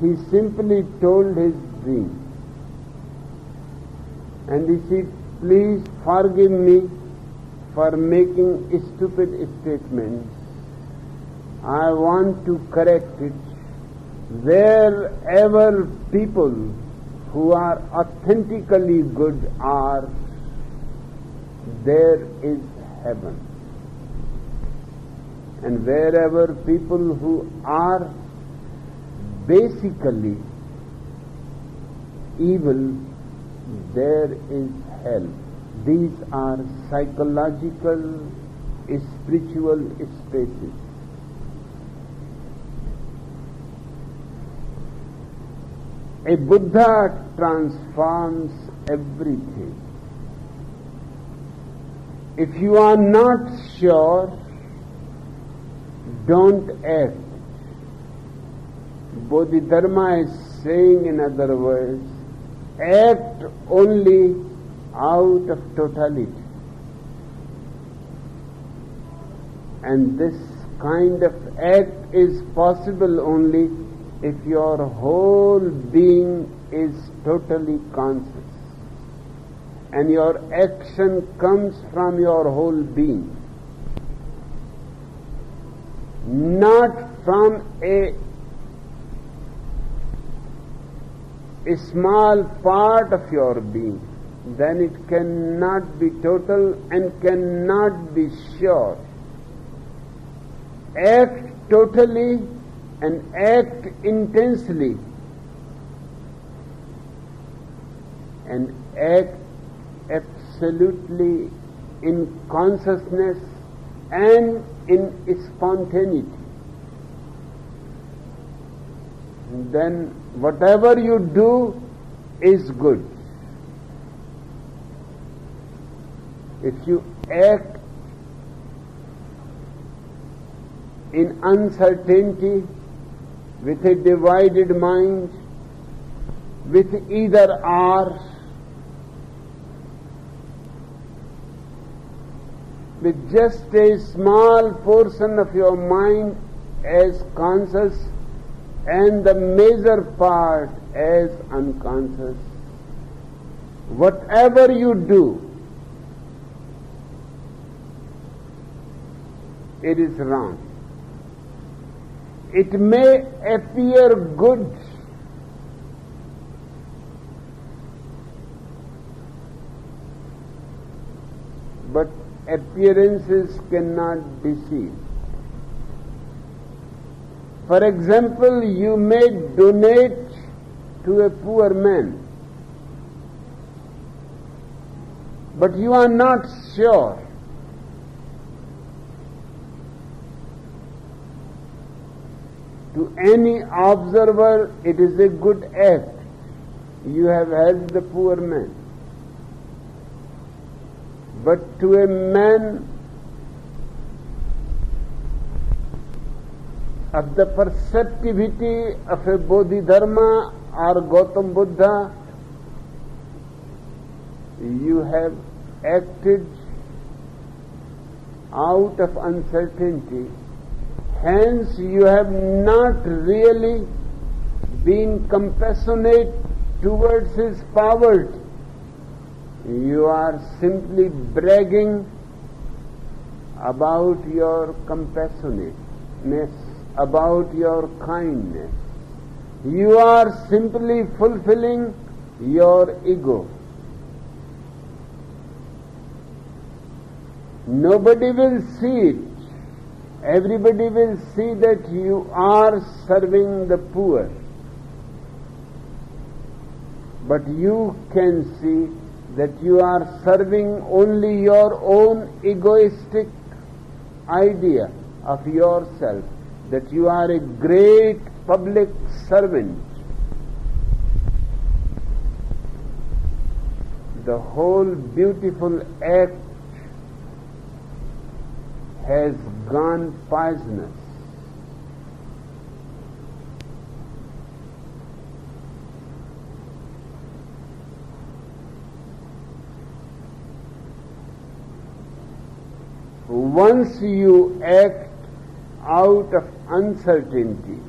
He simply told his dream. And he said, please forgive me for making stupid statements. I want to correct it. Wherever people who are authentically good are, there is heaven. And wherever people who are basically evil, there is hell. These are psychological, spiritual spaces. A Buddha transforms everything. If you are not sure, don't act. Bodhidharma is saying, in other words, act only out of totality. And this kind of act is possible only if your whole being is totally conscious. And your action comes from your whole being. Not from a small part of your being. Then it cannot be total and cannot be sure. Act totally and act intensely, and act absolutely in consciousness and in spontaneity. And then whatever you do is good. If you act in uncertainty, with a divided mind, with either or, with just a small portion of your mind as conscious and the major part as unconscious. Whatever you do, it is wrong. It may appear good, but appearances cannot deceive. For example, you may donate to a poor man, but you are not sure. To any observer, it is a good act. You have helped the poor man. But to a man of the perceptivity of a Bodhidharma or Gautam Buddha, you have acted out of uncertainty. Hence, you have not really been compassionate towards his poverty. You are simply bragging about your compassionateness, about your kindness. You are simply fulfilling your ego. Nobody will see it. Everybody will see that you are serving the poor. But you can see that you are serving only your own egoistic idea of yourself, that you are a great public servant. The whole beautiful act has gone poisonous. Once you act out of uncertainty,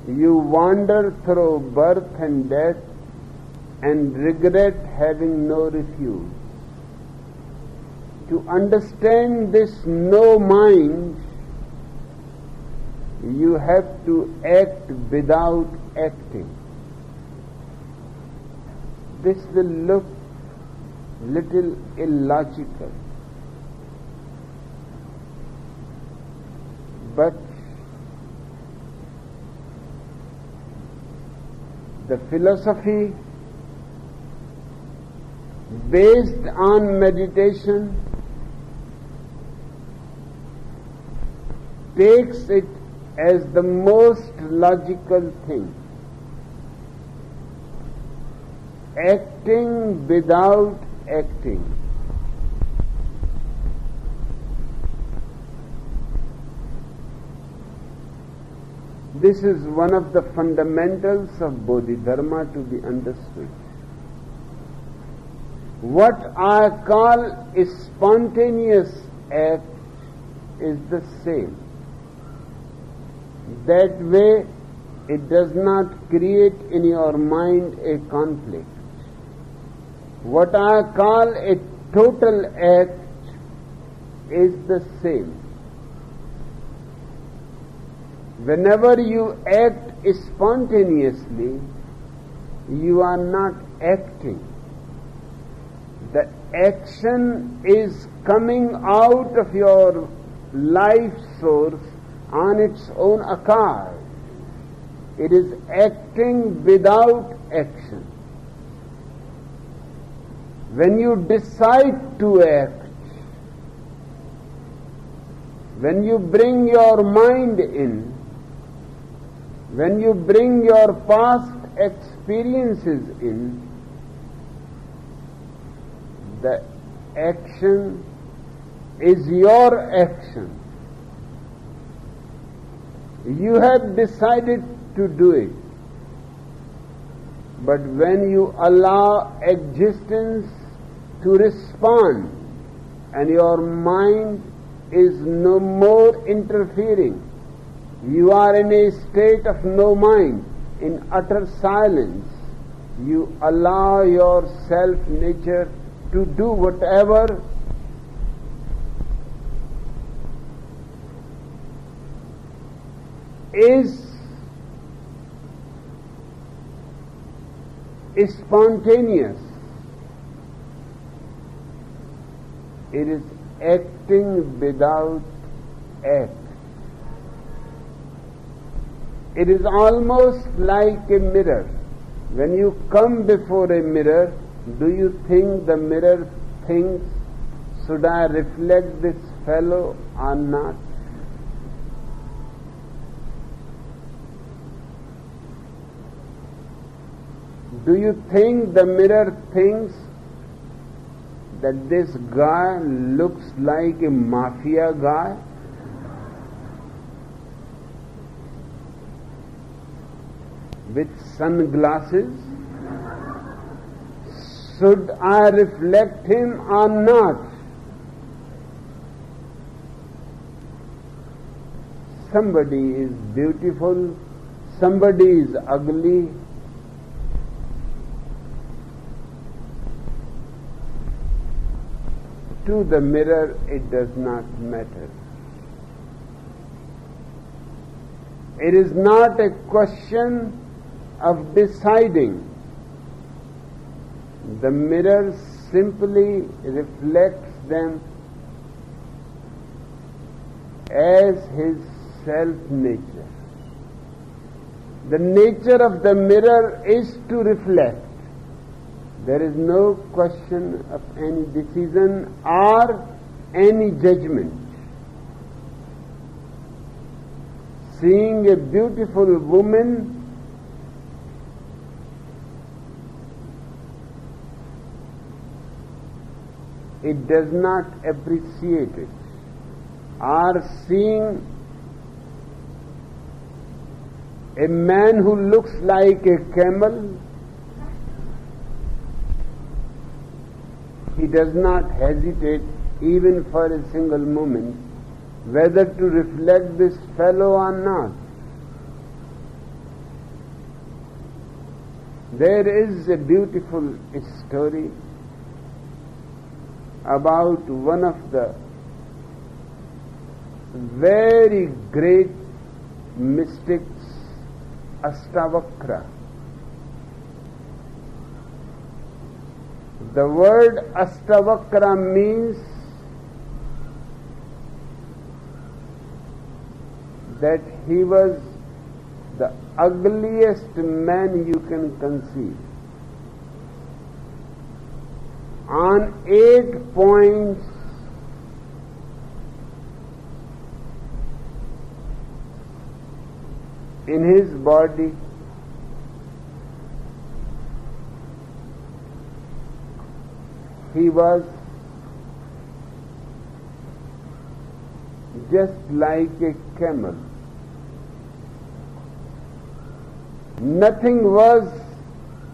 you wander through birth and death and regret having no refuge. To understand this no mind, you have to act without acting. This will look little illogical, but the philosophy based on meditation takes it as the most logical thing. Acting without acting. This is one of the fundamentals of Bodhidharma to be understood. What I call a spontaneous act is the same. That way, it does not create in your mind a conflict. What I call a total act is the same. Whenever you act spontaneously, you are not acting. The action is coming out of your life source on its own account. It is acting without action. When you decide to act, when you bring your mind in, when you bring your past experiences in, the action is your action. You have decided to do it. But when you allow existence to respond and your mind is no more interfering, You are in a state of no mind, in utter silence. You allow your self-nature to do whatever is spontaneous. It is acting without act. It is almost like a mirror. When you come before a mirror, do you think the mirror thinks, should I reflect this fellow or not? Do you think the mirror thinks that this guy looks like a mafia guy? With sunglasses? Should I reflect him or not? Somebody is beautiful, somebody is ugly. To the mirror, it does not matter. It is not a question of deciding. The mirror simply reflects them as his self-nature. The nature of the mirror is to reflect. There is no question of any decision or any judgment. Seeing a beautiful woman, it does not appreciate it. Or seeing a man who looks like a camel, he does not hesitate even for a single moment whether to reflect this fellow or not. There is a beautiful story about one of the very great mystics, Astavakra. The word Astavakra means that he was the ugliest man you can conceive. On 8 points in his body, he was just like a camel. Nothing was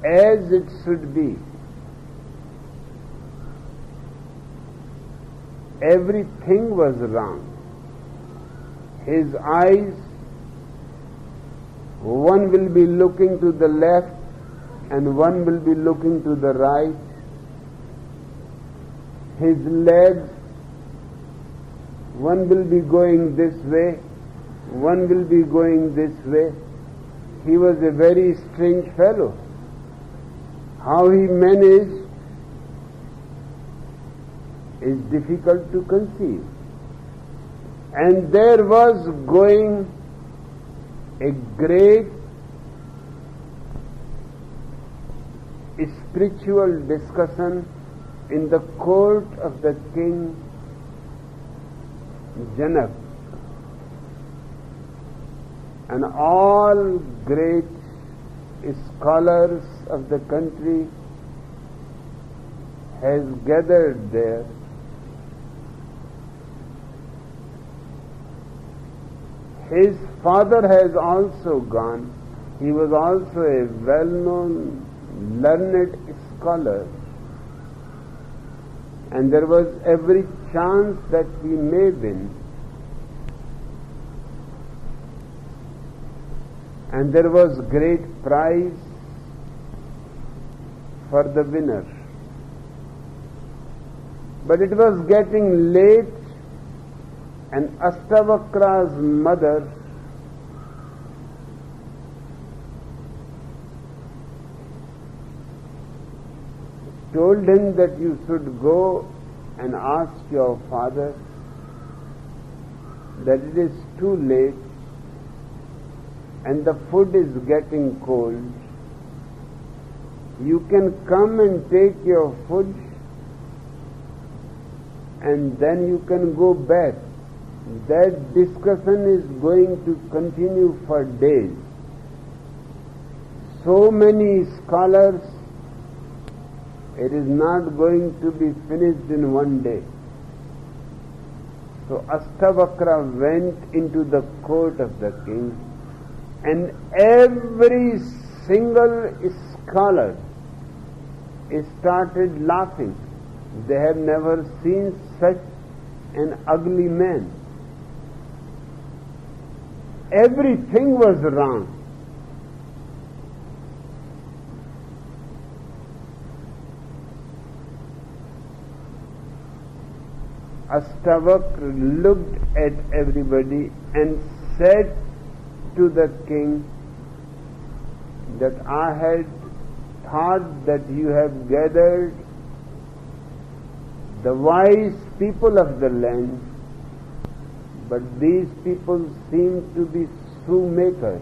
as it should be. Everything was wrong. His eyes, one will be looking to the left and one will be looking to the right. His legs, one will be going this way, one will be going this way. He was a very strange fellow. How he managed is difficult to conceive. And there was going a great spiritual discussion in the court of the king Janak. And all great scholars of the country has gathered there. His father has also gone. He was also a well-known, learned scholar. And there was every chance that he may win. and there was great prize for the winner. But it was getting late, and Ashtavakra's mother told him that you should go and ask your father that it is too late and the food is getting cold. You can come and take your food and then you can go back. That discussion is going to continue for days. So many scholars, it is not going to be finished in one day. So Ashtavakra went into the court of the king, and every single scholar started laughing. They have never seen such an ugly man. Everything was wrong. Ashtavakra looked at everybody and said to the king that I had thought that you have gathered the wise people of the land, but these people seem to be shoemakers.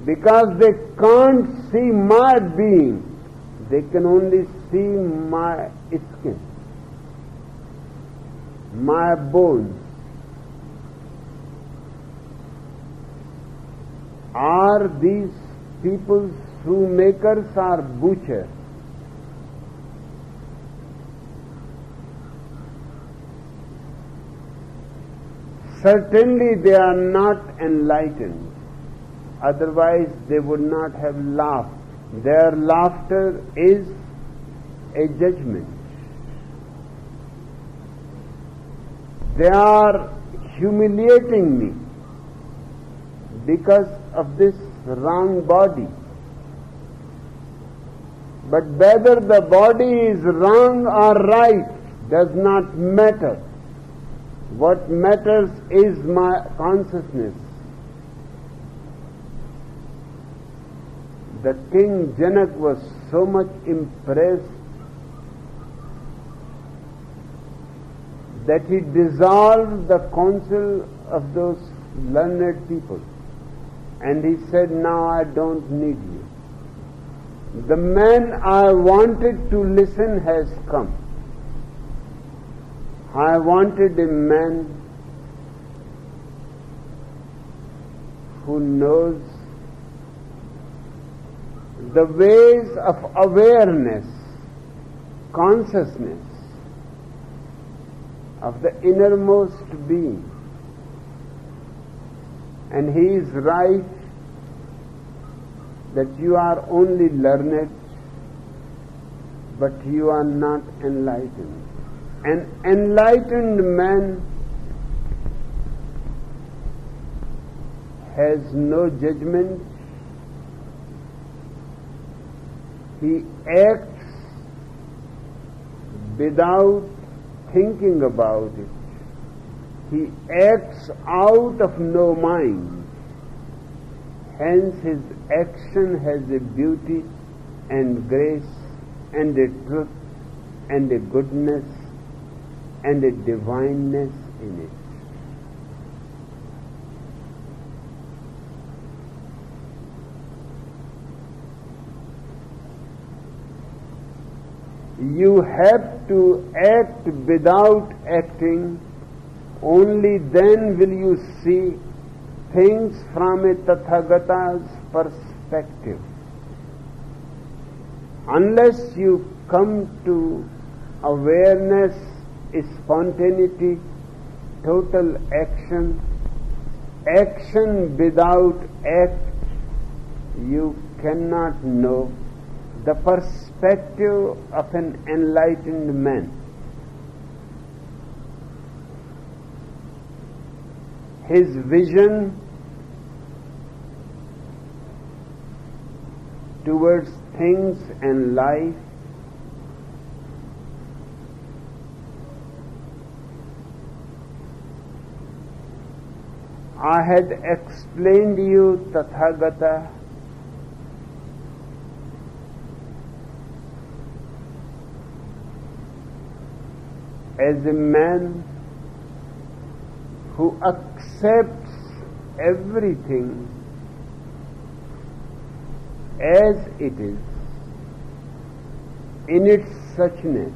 Because they can't see my being, they can only see my skin, my bones. Are these people shoemakers or butchers? Certainly they are not enlightened. Otherwise they would not have laughed. Their laughter is a judgment. They are humiliating me because of this wrong body. But whether the body is wrong or right does not matter. What matters is my consciousness. The King Janak was so much impressed that he dissolved the council of those learned people. And he said, now I don't need you. The man I wanted to listen has come. I wanted a man who knows the ways of awareness, consciousness of the innermost being. And he is right that you are only learned, but you are not enlightened. An enlightened man has no judgment. He acts without thinking about it. He acts out of no mind. Hence his action has a beauty and grace and a truth and a goodness and a divineness in it. You have to act without acting. Only then will you see things from a Tathagata's perspective. Unless you come to awareness, spontaneity, total action, action without act, you cannot know the perspective of an enlightened man. his vision towards things and life I had explained you Tathagata as a man who accepts everything as it is in its suchness.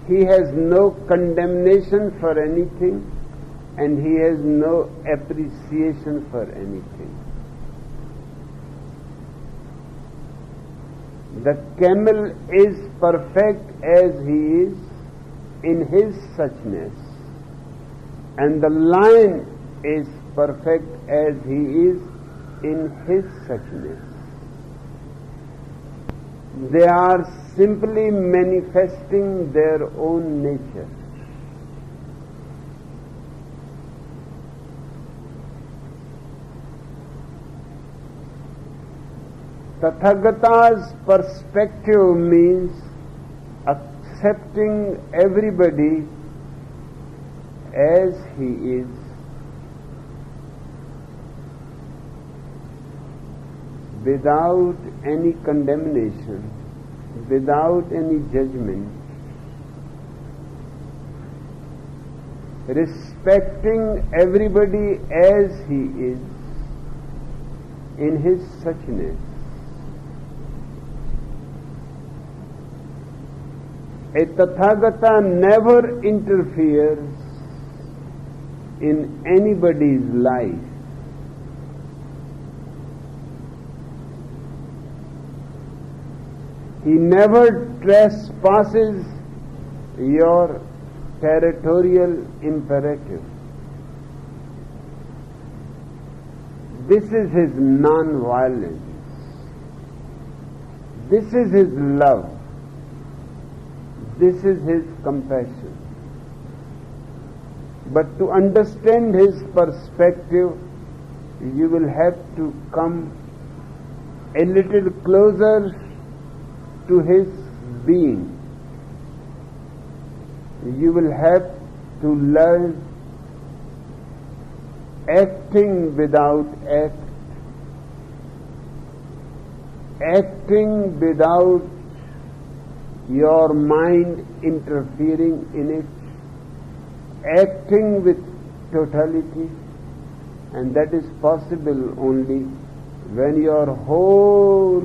He has no condemnation for anything and he has no appreciation for anything. The camel is perfect as he is in his suchness, and the lion is perfect as he is in his suchness. They are simply manifesting their own nature. Tathagata's perspective means accepting everybody as he is, without any condemnation, without any judgment, respecting everybody as he is in his suchness. A Tathagata never interferes in anybody's life. He never trespasses your territorial imperative. This is his non-violence. This is his love. This is his compassion. But to understand his perspective, you will have to come a little closer to his being. You will have to learn acting without act, acting without your mind interfering in it, acting with totality, and that is possible only when your whole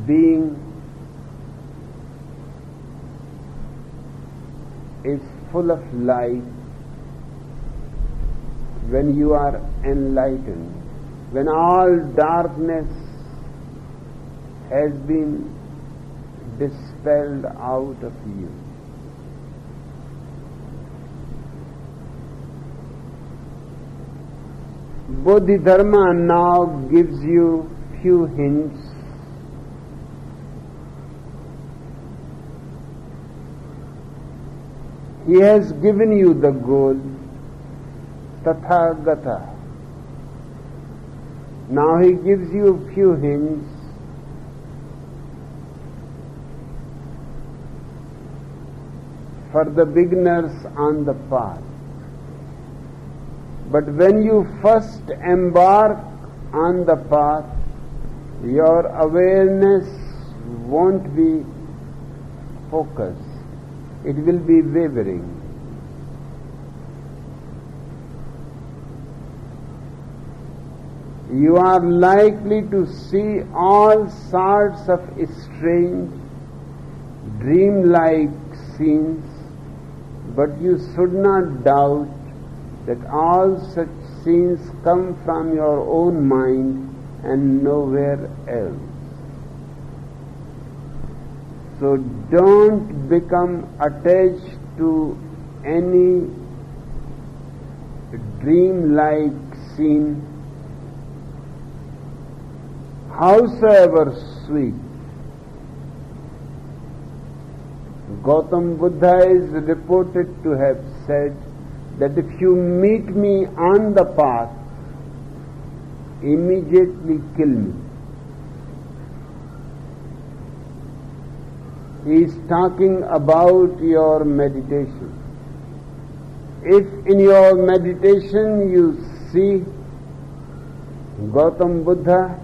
being is full of light, when you are enlightened, when all darkness has been dispelled out of you. Bodhidharma now gives you few hints He has given you the goal, Tathagata. Now he gives you a few hints for the beginners on the path. But when you first embark on the path, your awareness won't be focused. It will be wavering. You are likely to see all sorts of strange, dream-like scenes, but you should not doubt that all such scenes come from your own mind and nowhere else. So don't become attached to any dream-like scene, howsoever sweet. Gautam Buddha is reported to have said that if you meet me on the path, immediately kill me. He is talking about your meditation. If in your meditation you see Gautam Buddha,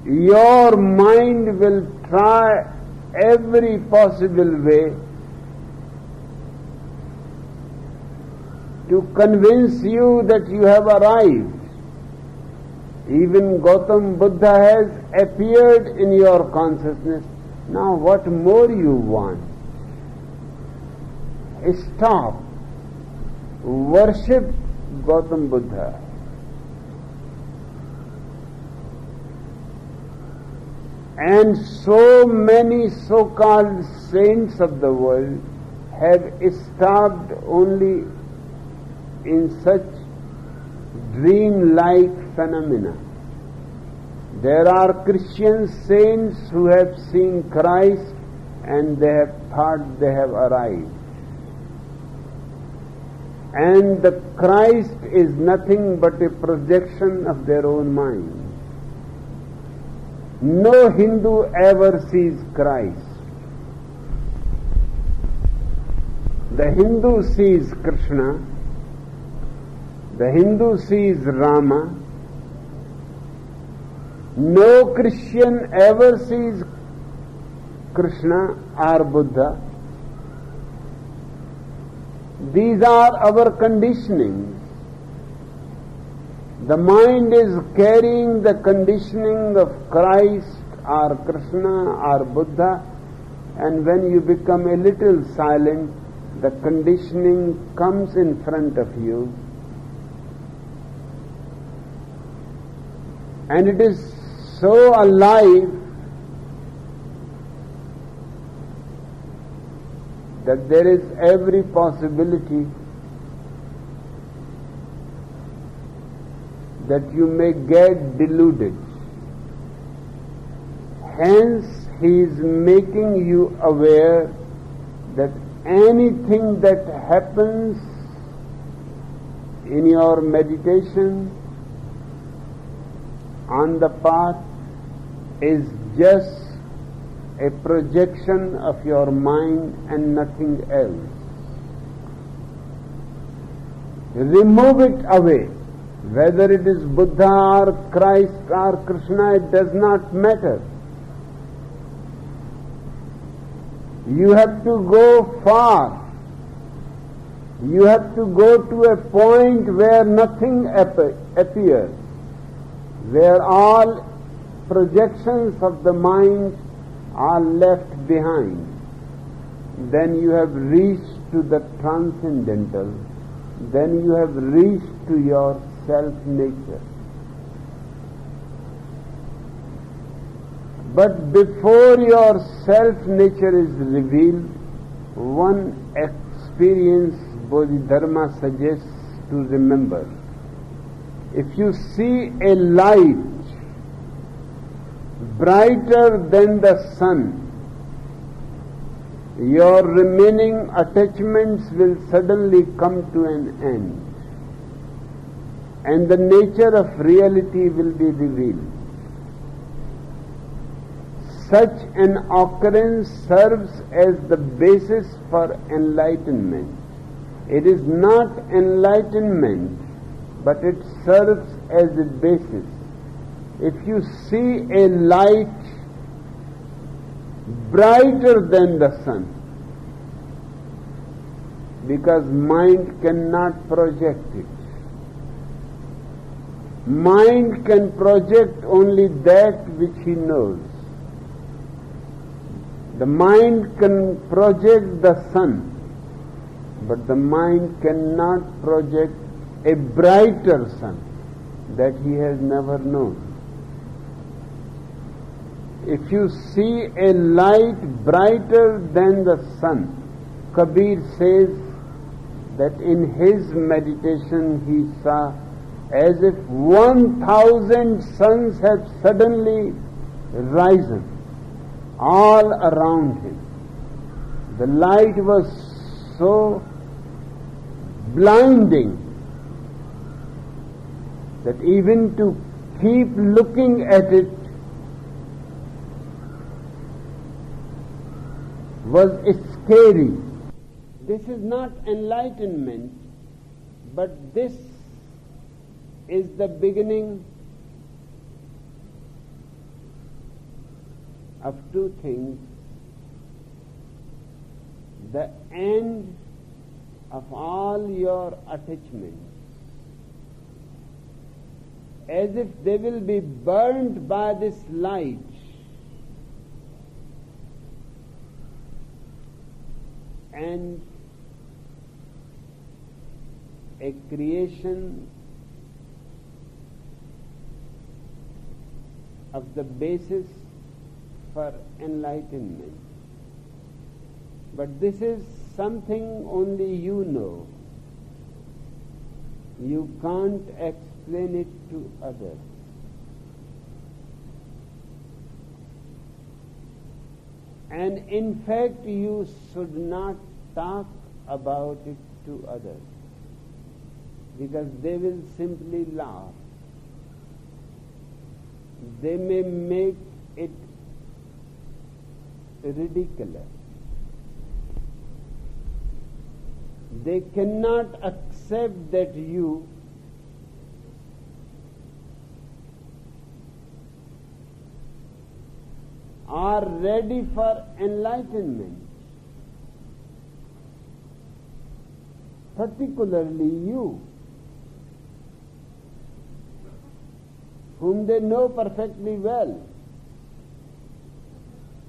your mind will try every possible way to convince you that you have arrived. Even Gautam Buddha has appeared in your consciousness. Now what more you want? Stop. Worship Gautam Buddha. And so many so-called saints of the world have stopped only in such dream-like phenomena. There are Christian saints who have seen Christ and they have thought they have arrived. And the Christ is nothing but a projection of their own mind. No Hindu ever sees Christ. The Hindu sees Krishna. The Hindu sees Rama. No Christian ever sees Krishna or Buddha. These are our conditionings. The mind is carrying the conditioning of Christ or Krishna or Buddha, and when you become a little silent, the conditioning comes in front of you, and it is so alive that there is every possibility that you may get deluded. Hence, he is making you aware that anything that happens in your meditation on the path is just a projection of your mind and nothing else. Remove it away. Whether it is Buddha or Christ or Krishna, it does not matter. You have to go far. You have to go to a point where nothing appears, where all projections of the mind are left behind. Then you have reached to the transcendental. Then you have reached to your self-nature. But before your self-nature is revealed, one experience Bodhidharma suggests to remember. If you see a light brighter than the sun, your remaining attachments will suddenly come to an end, and the nature of reality will be revealed. Such an occurrence serves as the basis for enlightenment. It is not enlightenment, but it serves as a basis. If you see a light brighter than the sun, because mind cannot project it. Mind can project only that which he knows. The mind can project the sun, but the mind cannot project a brighter sun that he has never known. If you see a light brighter than the sun, Kabir says that in his meditation he saw as if 1,000 suns have suddenly risen all around him. The light was so blinding that even to keep looking at it was scary. This is not enlightenment, but this is the beginning of two things: the end of all your attachments, as if they will be burnt by this light, and a creation of the basis for enlightenment. But this is something only you know. You can't explain it to others. And in fact, you should not talk about it to others, because they will simply laugh. They may make it ridiculous. They cannot accept that you are ready for enlightenment, particularly you, whom they know perfectly well,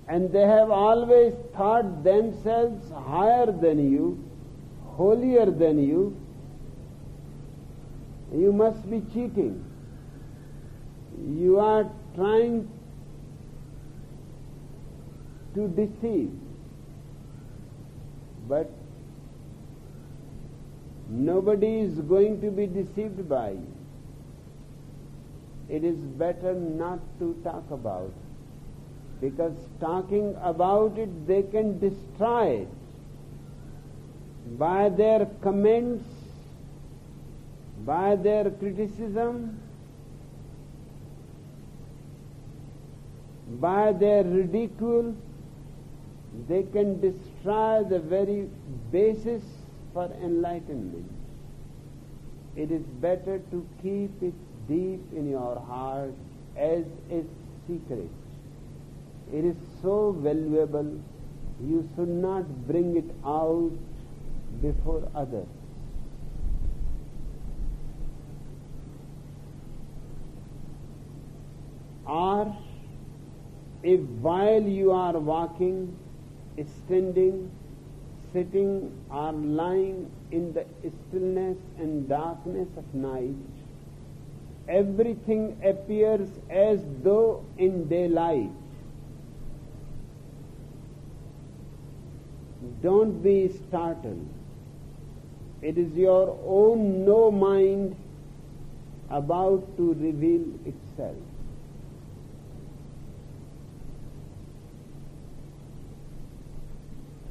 and they have always thought themselves higher than you, holier than you. You must be cheating. You are trying to deceive, but nobody is going to be deceived by you. It is better not to talk about it, because talking about it, they can destroy it by their comments, by their criticism, by their ridicule. They can destroy the very basis for enlightenment. It is better to keep it deep in your heart as a secret. It is so valuable, you should not bring it out before others. Or if while you are walking, standing, sitting, or lying in the stillness and darkness of night, everything appears as though in daylight. Don't be startled. It is your own no mind about to reveal itself.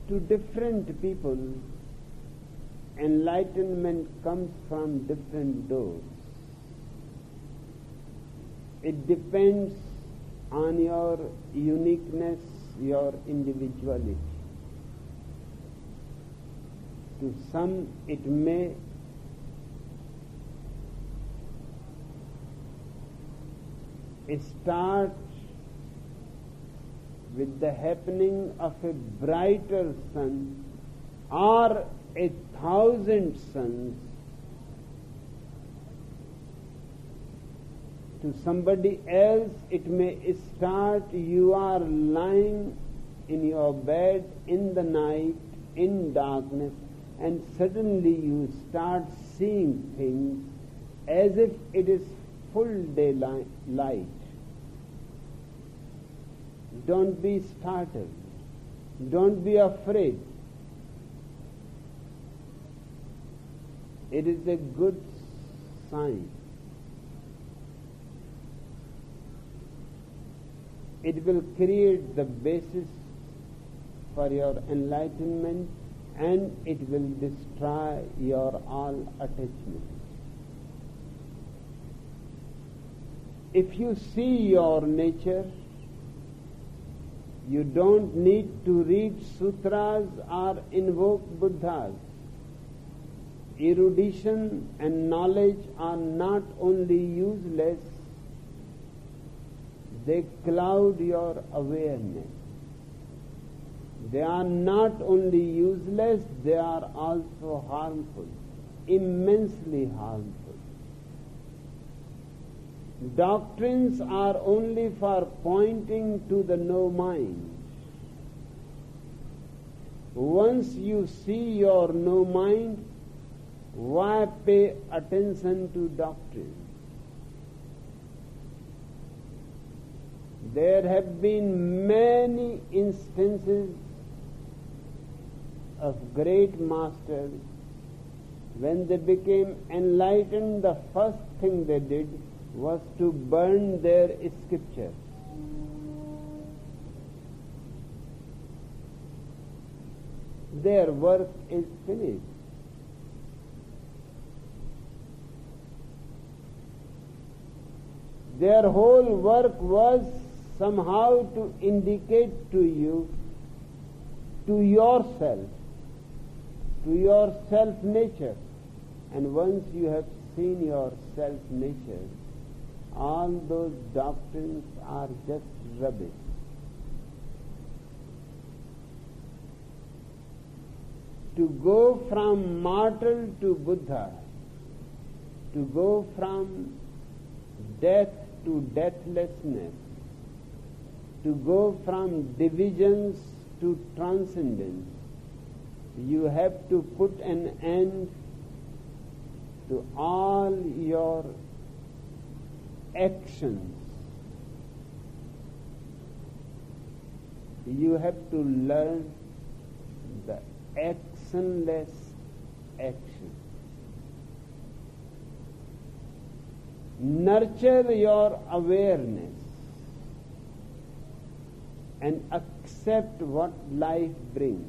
To different people, enlightenment comes from different doors. It depends on your uniqueness, your individuality. To some it may start with the happening of a brighter sun or 1,000 suns. To somebody else it may start, you are lying in your bed in the night, in darkness, and suddenly you start seeing things as if it is full daylight. Don't be startled. Don't be afraid. It is a good sign. it will create the basis for your enlightenment, and it will destroy your all attachments. If you see your nature, you don't need to read sutras or invoke Buddhas. Erudition and knowledge are not only useless, they cloud your awareness. They are not only useless, they are also harmful, immensely harmful. Doctrines are only for pointing to the no mind. Once you see your no mind, why pay attention to doctrine? There have been many instances of great masters. When they became enlightened, the first thing they did was to burn their scriptures. Their work is finished. Their whole work was somehow to indicate to you, to yourself, to your self-nature. And once you have seen your self-nature, all those doctrines are just rubbish. To go from mortal to Buddha, to go from death to deathlessness, to go from divisions to transcendence, you have to put an end to all your actions. You have to learn the actionless action. Nurture your awareness and accept what life brings.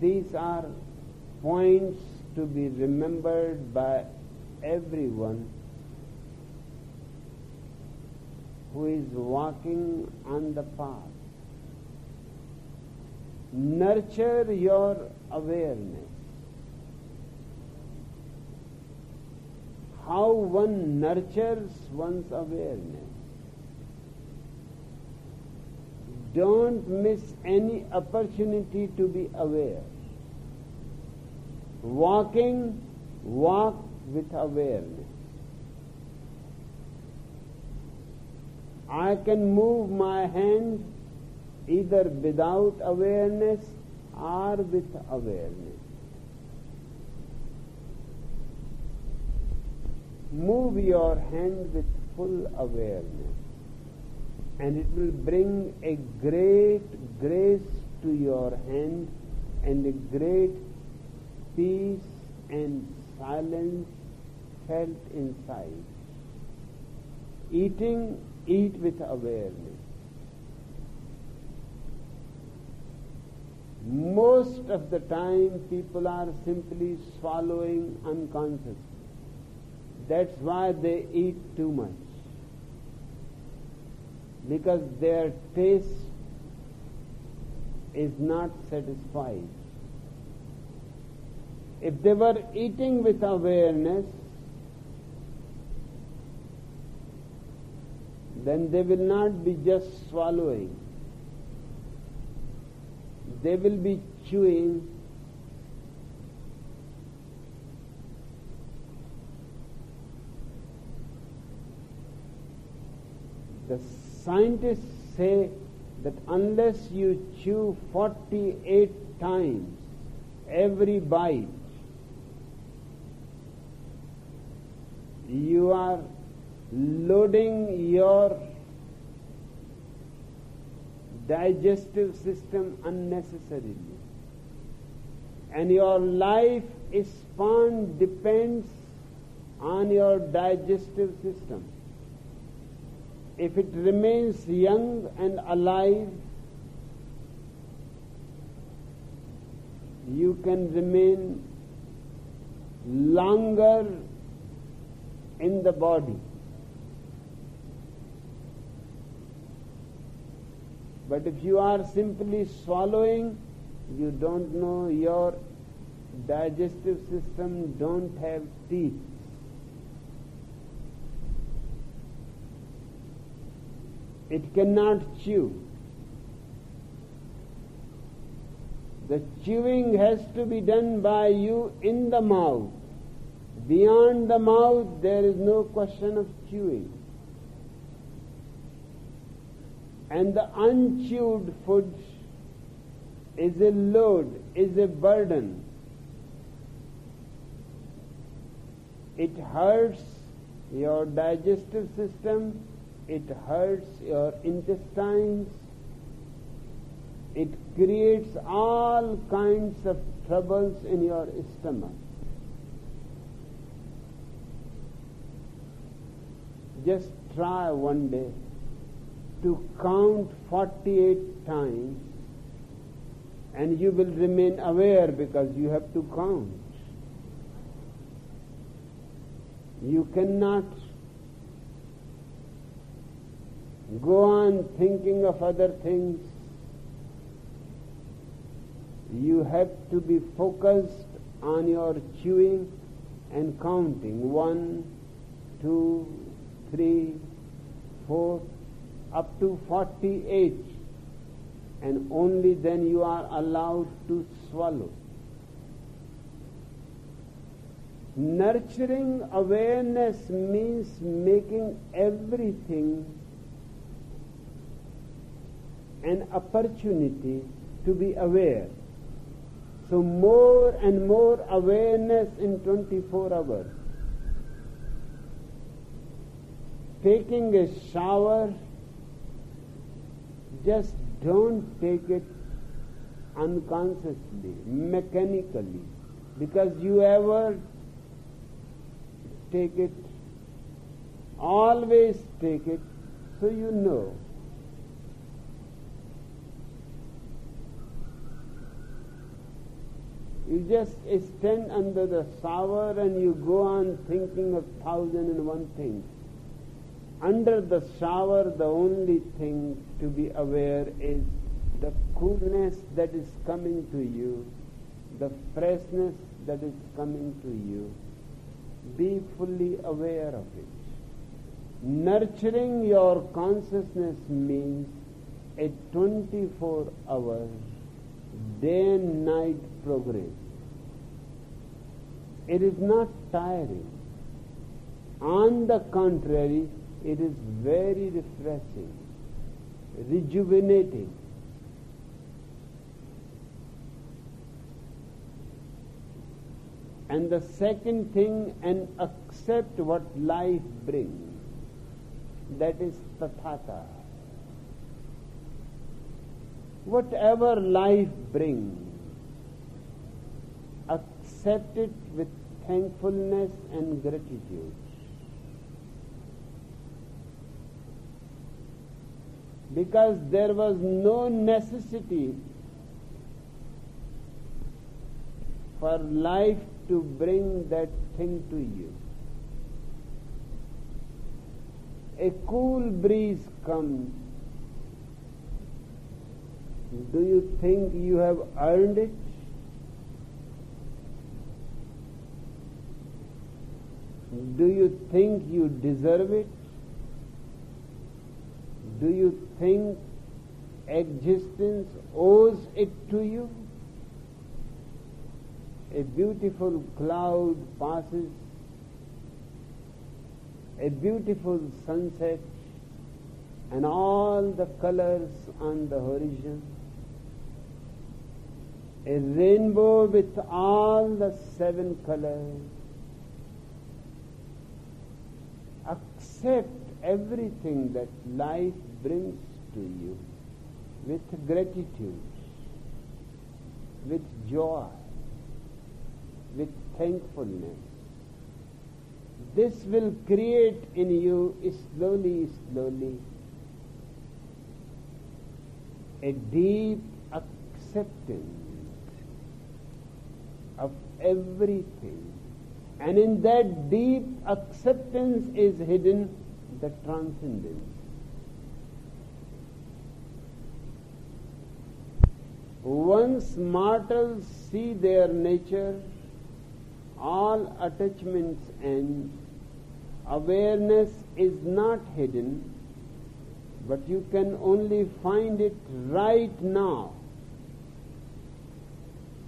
These are points to be remembered by everyone who is walking on the path. Nurture your awareness. How one nurtures one's awareness. Don't miss any opportunity to be aware. Walking, walk with awareness. I can move my hand either without awareness or with awareness. Move your hand with full awareness, and it will bring a great grace to your hand and a great peace and silence felt inside. Eating, eat with awareness. Most of the time people are simply swallowing unconsciously. That's why they eat too much. Because their taste is not satisfied. If they were eating with awareness, then they will not be just swallowing. They will be chewing. The scientists say that unless you chew 48 times every bite, you are loading your digestive system unnecessarily. And your life span depends on your digestive system. if it remains young and alive, you can remain longer in the body. But if you are simply swallowing, you don't know, your digestive system don't have teeth. It cannot chew. The chewing has to be done by you in the mouth. Beyond the mouth, there is no question of chewing. And the unchewed food is a load, is a burden. It hurts your digestive system, it hurts your intestines, it creates all kinds of troubles in your stomach. Just try one day to count 48 times, and you will remain aware because you have to count. You cannot go on thinking of other things. You have to be focused on your chewing and counting. 1, 2, 3, 4, up to 48, and only then you are allowed to swallow. Nurturing awareness means making everything an opportunity to be aware. So more and more awareness in 24 hours. Taking a shower, just don't take it unconsciously, mechanically, because you ever take it, always take it, so you know. You just stand under the shower and you go on thinking of 1,001 things. Under the shower, the only thing to be aware is the coolness that is coming to you, the freshness that is coming to you. Be fully aware of it. Nurturing your consciousness means a 24-hour, day and night program. It is not tiring. On the contrary, it is very refreshing, rejuvenating. And the second thing, and accept what life brings. That is tathata. Whatever life brings, accept it with thankfulness and gratitude. Because there was no necessity for life to bring that thing to you. A cool breeze comes. Do you think you have earned it? Do you think you deserve it? Do you think existence owes it to you? A beautiful cloud passes, a beautiful sunset, and all the colors on the horizon, a rainbow with all the 7 colors. Accept everything that life brings to you with gratitude, with joy, with thankfulness, This will create in you slowly, slowly a deep acceptance of everything. And in that deep acceptance is hidden the transcendence. Once mortals see their nature, all attachments end. Awareness is not hidden, but you can only find it right now.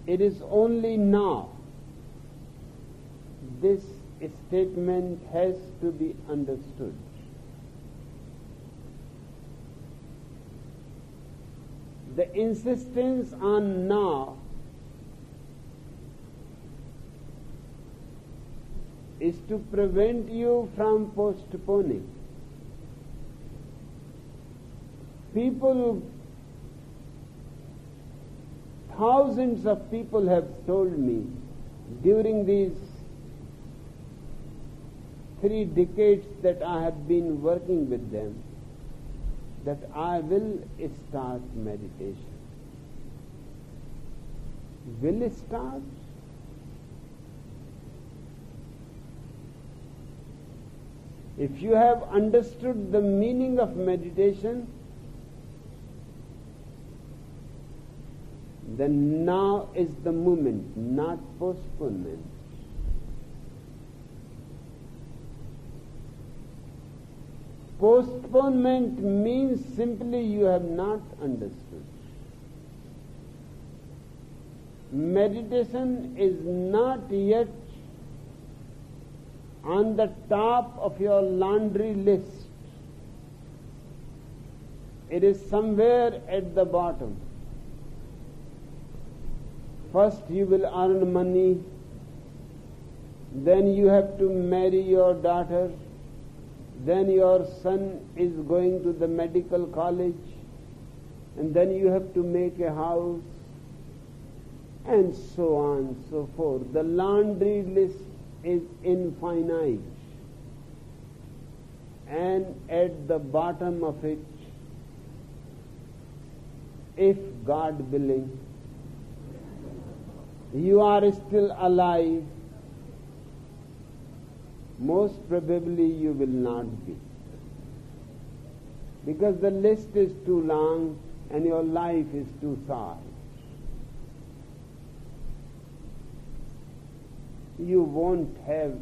It is only now. This statement has to be understood. The insistence on now is to prevent you from postponing. Thousands of people have told me during these 3 decades that I have been working with them that I will start meditation. Will start? If you have understood the meaning of meditation, then now is the moment, not postponement. Postponement means simply you have not understood. Meditation is not yet on the top of your laundry list. It is somewhere at the bottom. First you will earn money, then you have to marry your daughter, then your son is going to the medical college, and then you have to make a house, and so on, so forth. The laundry list is infinite, and at the bottom of it, if God willing, you are still alive, most probably you will not be. Because the list is too long and your life is too short. You won't have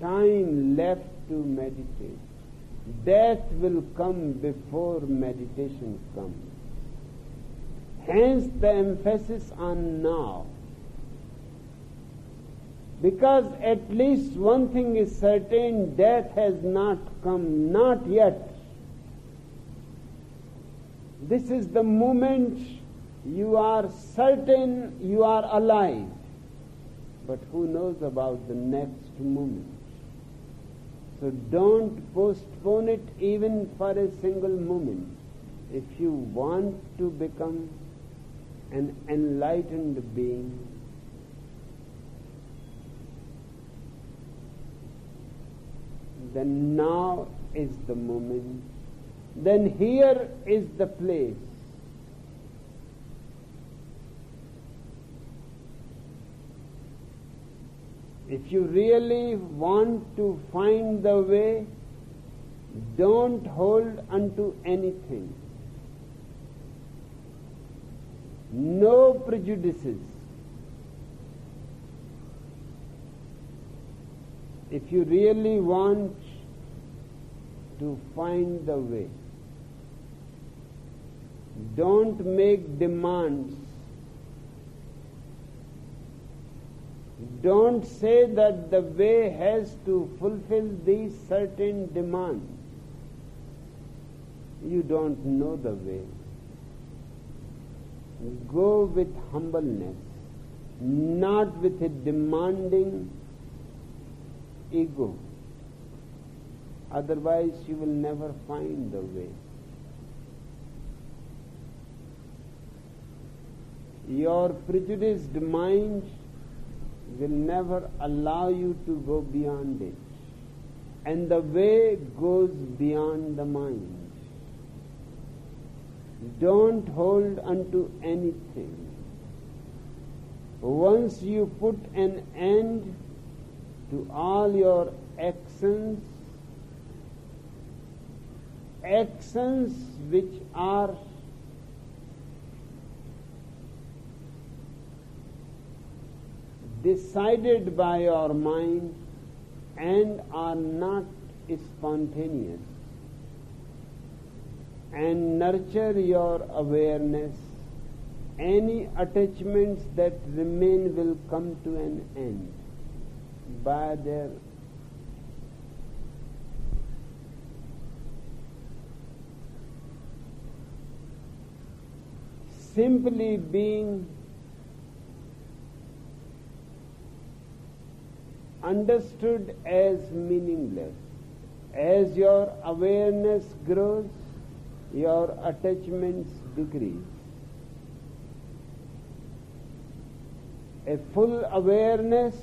time left to meditate. Death will come before meditation comes. Hence the emphasis on now. Because at least one thing is certain, death has not come, not yet. This is the moment you are certain you are alive. But who knows about the next moment? So don't postpone it even for a single moment. If you want to become an enlightened being, then now is the moment. Then here is the place. If you really want to find the way, don't hold unto anything. No prejudices. If you really want to find the way, don't make demands. Don't say that the way has to fulfill these certain demands. You don't know the way. Go with humbleness, not with a demanding ego. Otherwise you will never find the way. Your prejudiced mind will never allow you to go beyond it. And the way goes beyond the mind. Don't hold unto anything. Once you put an end to all your actions which are decided by your mind and are not spontaneous, and nurture your awareness, any attachments that remain will come to an end by their simply being understood as meaningless. As your awareness grows, your attachments decrease. A full awareness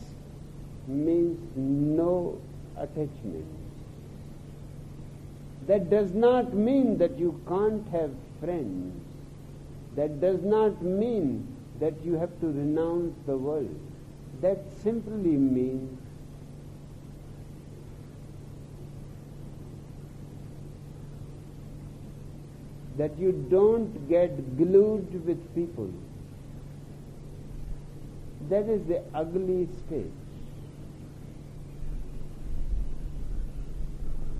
means no attachment. That does not mean that you can't have friends. That does not mean that you have to renounce the world. That simply means that you don't get glued with people. That is the ugly state.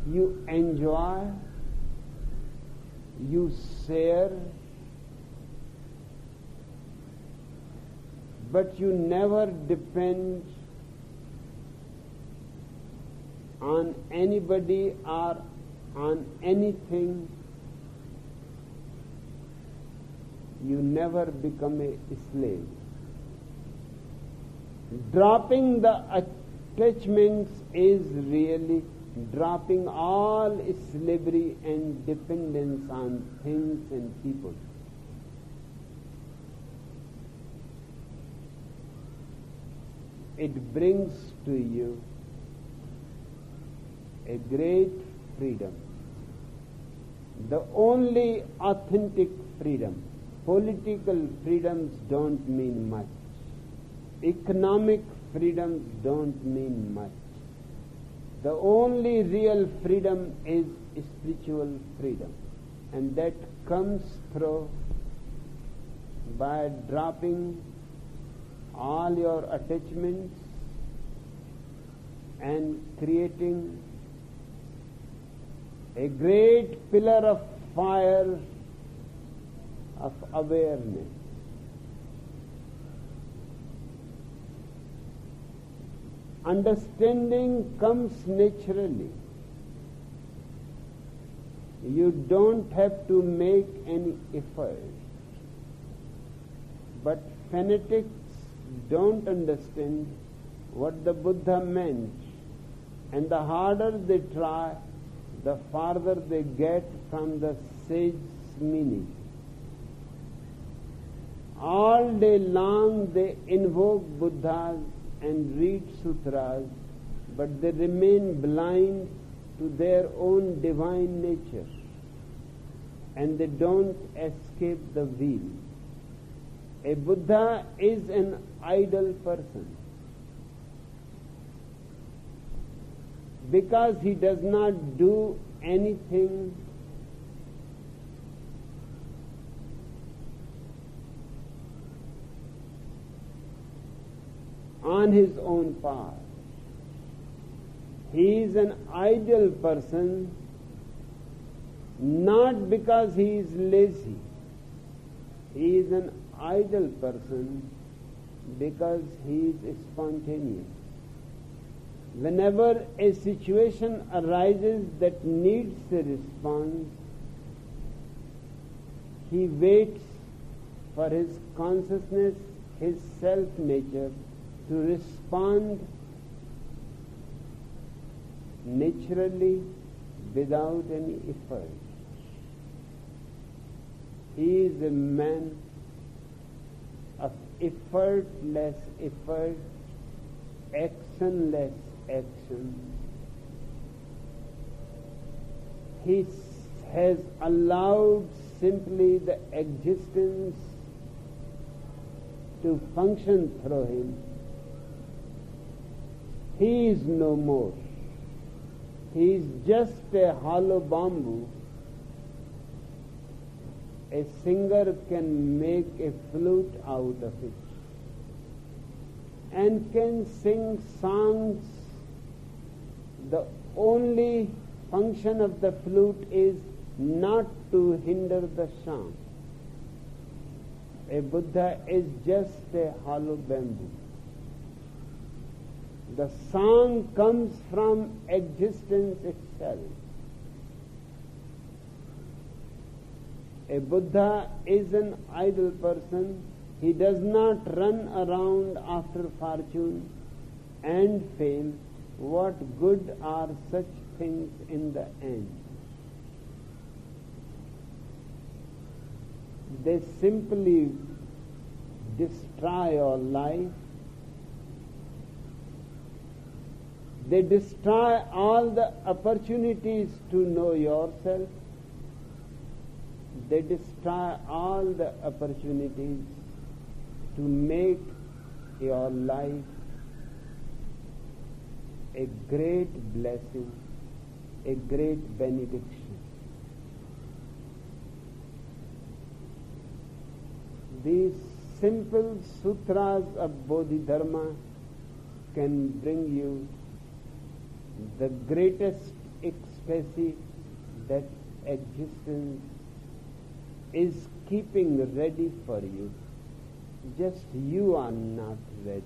You enjoy, you share, but you never depend on anybody or on anything. You never become a slave. Dropping the attachments is really dropping all slavery and dependence on things and people. It brings to you a great freedom, the only authentic freedom. Political freedoms don't mean much. Economic freedoms don't mean much. The only real freedom is spiritual freedom, and that comes through by dropping all your attachments and creating a great pillar of fire of awareness. Understanding comes naturally. You don't have to make any effort. But fanatics don't understand what the Buddha meant, and the harder they try, the farther they get from the sage's meaning. All day long they invoke Buddhas and read sutras, but they remain blind to their own divine nature, and they don't escape the wheel. A Buddha is an idle person because he does not do anything on his own part. He is an idle person not because he is lazy. He is an idle person because he is spontaneous. Whenever a situation arises that needs a response, he waits for his consciousness, his self-nature, to respond naturally without any effort. He is a man of effortless effort actionless action. He has allowed simply the existence to function through him. He is no more. He is just a hollow bamboo. A singer can make a flute out of it and can sing songs. The only function of the flute is not to hinder the song. A Buddha is just a hollow bamboo. The song comes from existence itself. A Buddha is an idle person. He does not run around after fortune and fame. What good are such things in the end? They simply destroy your life. They destroy all the opportunities to know yourself. They destroy all the opportunities to make your life a great blessing, a great benediction. These simple sutras of Bodhidharma can bring you the greatest ecstasy that existence is keeping ready for you. Just you are not ready.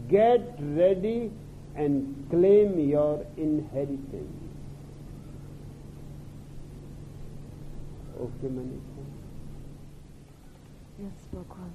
Get ready and claim your inheritance. Okay, Manisha? Yes, Bhagwan.